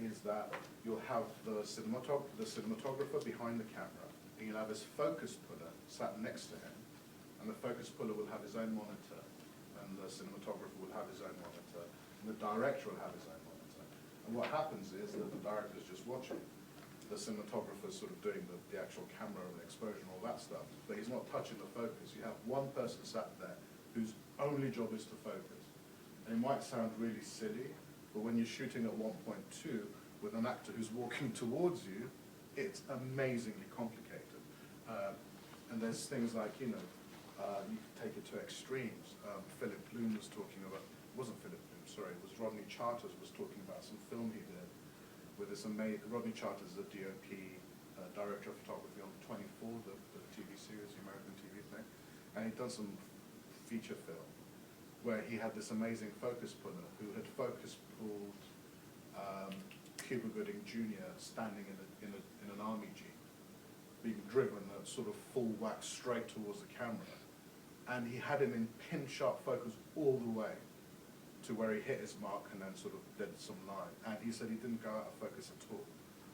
is that you'll have the cinematographer behind the camera, and you'll have his focus puller sat next to him, and the focus puller will have his own monitor, and the cinematographer will have his own monitor, and the director will have his own monitor. And what happens is that the director is just watching. The cinematographer is sort of doing the actual camera and exposure and all that stuff, but he's not touching the focus. You have one person sat there whose only job is to focus. And it might sound really silly, but when you're shooting at 1.2 with an actor who's walking towards you, it's amazingly complicated. And there's things like, you know, you can take it to extremes. Philip Bloom was talking about, it wasn't Philip Bloom, sorry, it was Rodney Charters was talking about some film he did with this amazing, Rodney Charters is a DOP director of photography on 24, the TV series, the American TV thing, and he'd done some feature film where he had this amazing focus puller who had focus pulled Cuba Gooding Jr. standing in an army jeep, being driven at sort of full whack straight towards the camera, and he had him in pin sharp focus all the way to where he hit his mark and then sort of did some line. And he said he didn't go out of focus at all.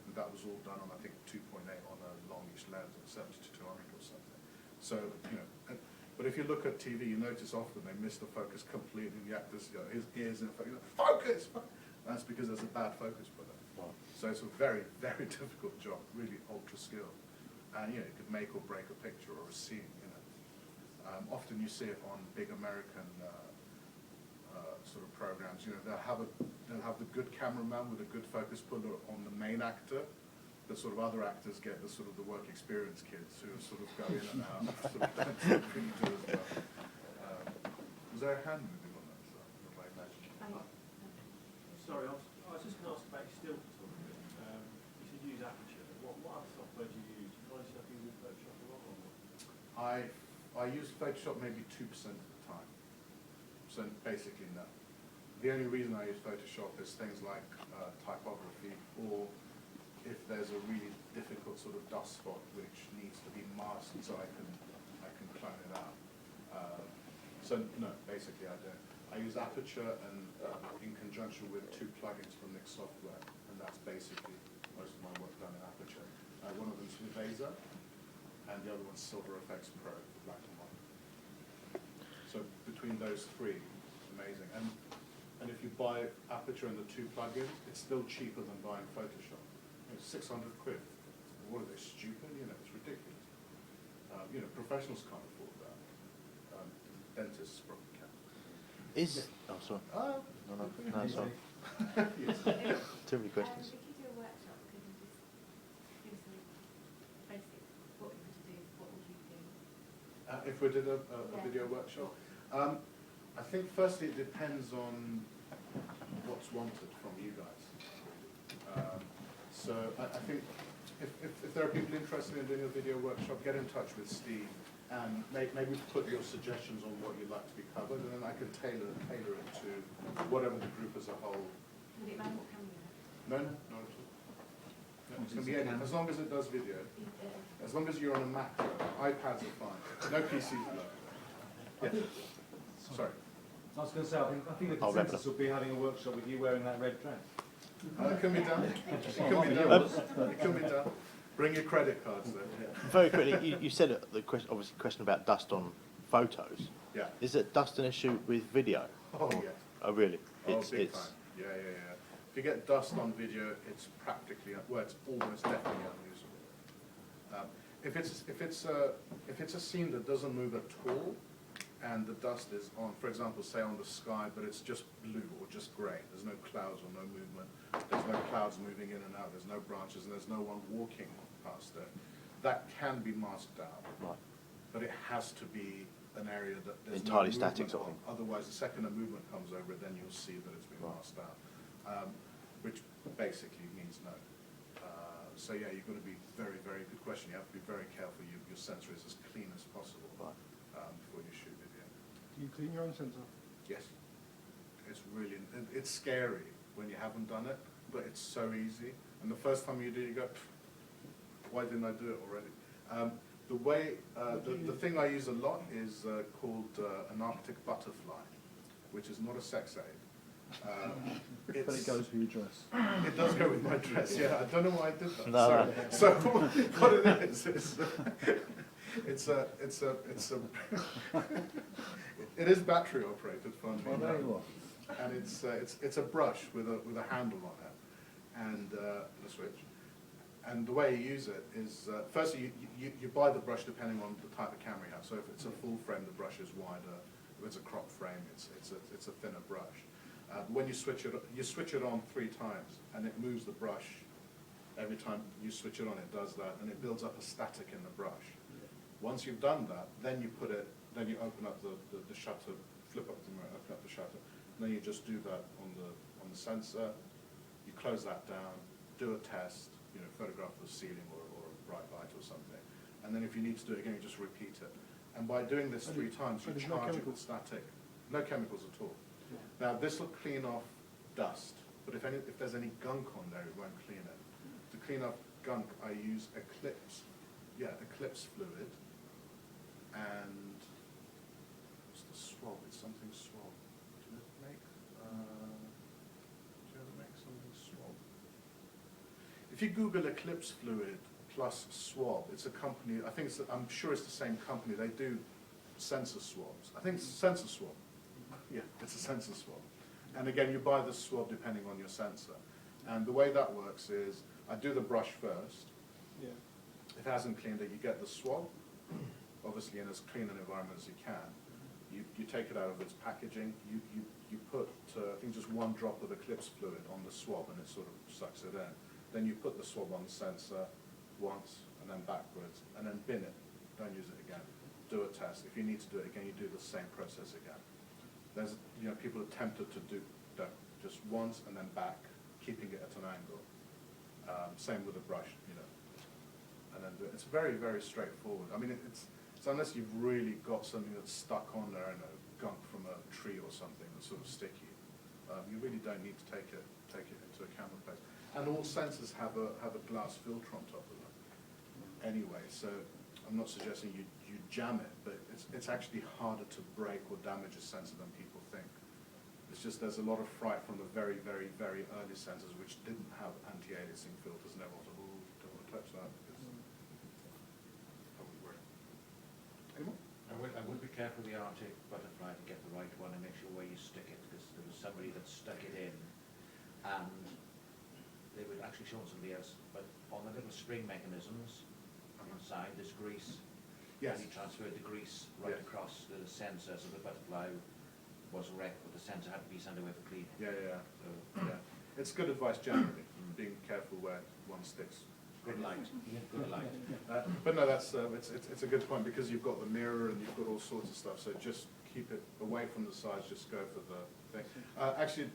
And that was all done on, I think, 2.8 on a longish lens at 70-200 or something. So, you know, but if you look at TV, you notice often they miss the focus completely. The actors, you know, his ears in focus, focus! That's because there's a bad focus puller. Wow. So it's a very, very difficult job, really ultra skilled. And, you know, it could make or break a picture or a scene, you know. Often you see it on big American sort of programs. You know, they'll have the good cameraman with a good focus puller on the main actor. The sort of other actors get the sort of the work experience kids who sort of go in and out, sort of don't sort of really do as well. Was there a hand moving on that side? I imagine. Sorry, I was just going to ask about your still photography. You said use aperture. What other software do you use? Do you find yourself using Photoshop a lot or not? I use Photoshop maybe 2% of the time. So basically no. The only reason I use Photoshop is things like typography, or if there's a really difficult sort of dust spot which needs to be masked so I can clone it out. So no, basically I don't. I use Aperture and in conjunction with 2 plugins from Nick Software, and that's basically most of my work done in Aperture. One of them's Viveza, and the other one's Silver Effects Pro for black and white. So between those 3, amazing. And if you buy Aperture and the 2 plugins, it's still cheaper than buying Photoshop. It's 600 quid. What are they, stupid? You know, it's ridiculous. You know, professionals can't afford that. Dentists probably can. Oh, sorry. No, sorry. Yes. Too many questions. If you do a workshop, could you just give us some basic, what would you do, what would you do? If we did a video workshop? I think firstly it depends on what's wanted from you guys. So I think if there are people interested in doing a video workshop, get in touch with Steve and maybe put your suggestions on what you'd like to be covered, and then I can tailor it to whatever the group as a whole. Would it matter what camera you have? No, not at all. No, it can be any, as long as it does video. As long as you're on a Mac, iPads are fine. No PCs allowed. Yeah. Sorry. I was going to say, I think the consensus would be having a workshop with you wearing that red dress. It can be done. It can be done. It can be done. Bring your credit cards then. Yeah. Very quickly, you said the question about dust on photos. Yeah. Is it dust an issue with video? Oh yeah. Oh really? Oh, big time. Yeah. If you get dust on video, it's practically, well, it's almost definitely unusable. If it's a scene that doesn't move at all, and the dust is on, for example, say on the sky, but it's just blue or just grey. There's no clouds or no movement. There's no clouds moving in and out. There's no branches, and there's no one walking past it. That can be masked out, right. But it has to be an area that there's entirely no static movement sort of on. thing. Otherwise, the second a movement comes over it, then you'll see that it's been masked out, which basically means no. So yeah, you've got to be very, very good question. You have to be very careful. Your sensor is as clean as possible before you shoot video. Do you clean your own sensor? Yes. It's really, it's scary when you haven't done it, but it's so easy. And the first time you do, you go, why didn't I do it already? The thing I use a lot is called an Arctic butterfly, which is not a sex aid. But it goes with your dress. It does go with my dress, yeah. I don't know why I did that. No. So what it is, it is battery operated, funnily enough. And it's a brush with a handle on it and a switch. And the way you use it is, firstly, you buy the brush depending on the type of camera you have. So if it's a full frame, the brush is wider. If it's a crop frame, it's a thinner brush. When you switch it on 3 times, and it moves the brush. Every time you switch it on, it does that, and it builds up a static in the brush. Once you've done that, then you open up the shutter, flip up the mirror, open up the shutter, and then you just do that on the sensor. You close that down, do a test, photograph the ceiling or a bright light or something. And then if you need to do it again, you just repeat it. And by doing this And 3 times, you and there's no charge it chemicals? with static. No chemicals at all. Now, this will clean off dust, but if there's any gunk on there, it won't clean it. To clean off gunk, I use Eclipse fluid, and what's the swab? It's something swab. Do you make something swab? If you Google Eclipse fluid plus swab, it's a company. I'm sure it's the same company. They do sensor swabs. I think it's a sensor swab. Yeah, it's a sensor swab. And again, you buy the swab depending on your sensor. And the way that works is, I do the brush first. Yeah. If it hasn't cleaned it, you get the swab, obviously in as clean an environment as you can. You take it out of its packaging, you put, I think just 1 drop of Eclipse fluid on the swab and it sort of sucks it in. Then you put the swab on the sensor once and then backwards and then bin it. Don't use it again. Do a test. If you need to do it again, you do the same process again. There's, people are tempted to do just once and then back, keeping it at an angle. Same with a brush, and then do it. It's very, very straightforward. I mean, it's unless you've really got something that's stuck on there, gunk from a tree or something that's sort of sticky, you really don't need to take it into a camera place. And all sensors have a glass filter on top of them anyway, so I'm not suggesting you jam it, but it's actually harder to break or damage a sensor than people think. It's just there's a lot of fright from the very, very, very early sensors which didn't have anti-aliasing filters, and everyone's like, oh, don't want to touch that because I wouldn't worry. Any more? I would be careful with the Arctic butterfly to get the right one and make sure where you stick it, because there was somebody that stuck it in and they were actually showing somebody else, but on the little spring mechanisms inside there's grease. Yes. And he transferred the grease right across the sensor, so the butterfly was wrecked, but the sensor had to be sent away for cleaning. Yeah. So, Yeah. It's good advice generally, being careful where one sticks. good light, good light. But no, that's it's a good point, because you've got the mirror and you've got all sorts of stuff. So just keep it away from the sides. Just go for the thing. Actually,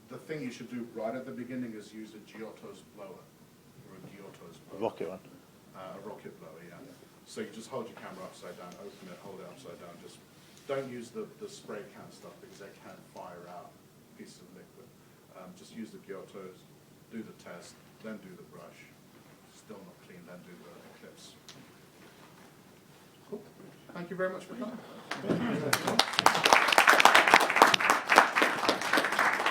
the thing you should do right at the beginning is use a Giotto's blower or a Giotto's blower. Rocket one. A rocket blower, yeah. So you just hold your camera upside down, open it, hold it upside down. Just don't use the spray can stuff because they can fire out pieces of liquid. Just use the Giotto's, do the test, then do the brush. Still not clean, then do the Eclipse. Cool. Thank you very much for coming.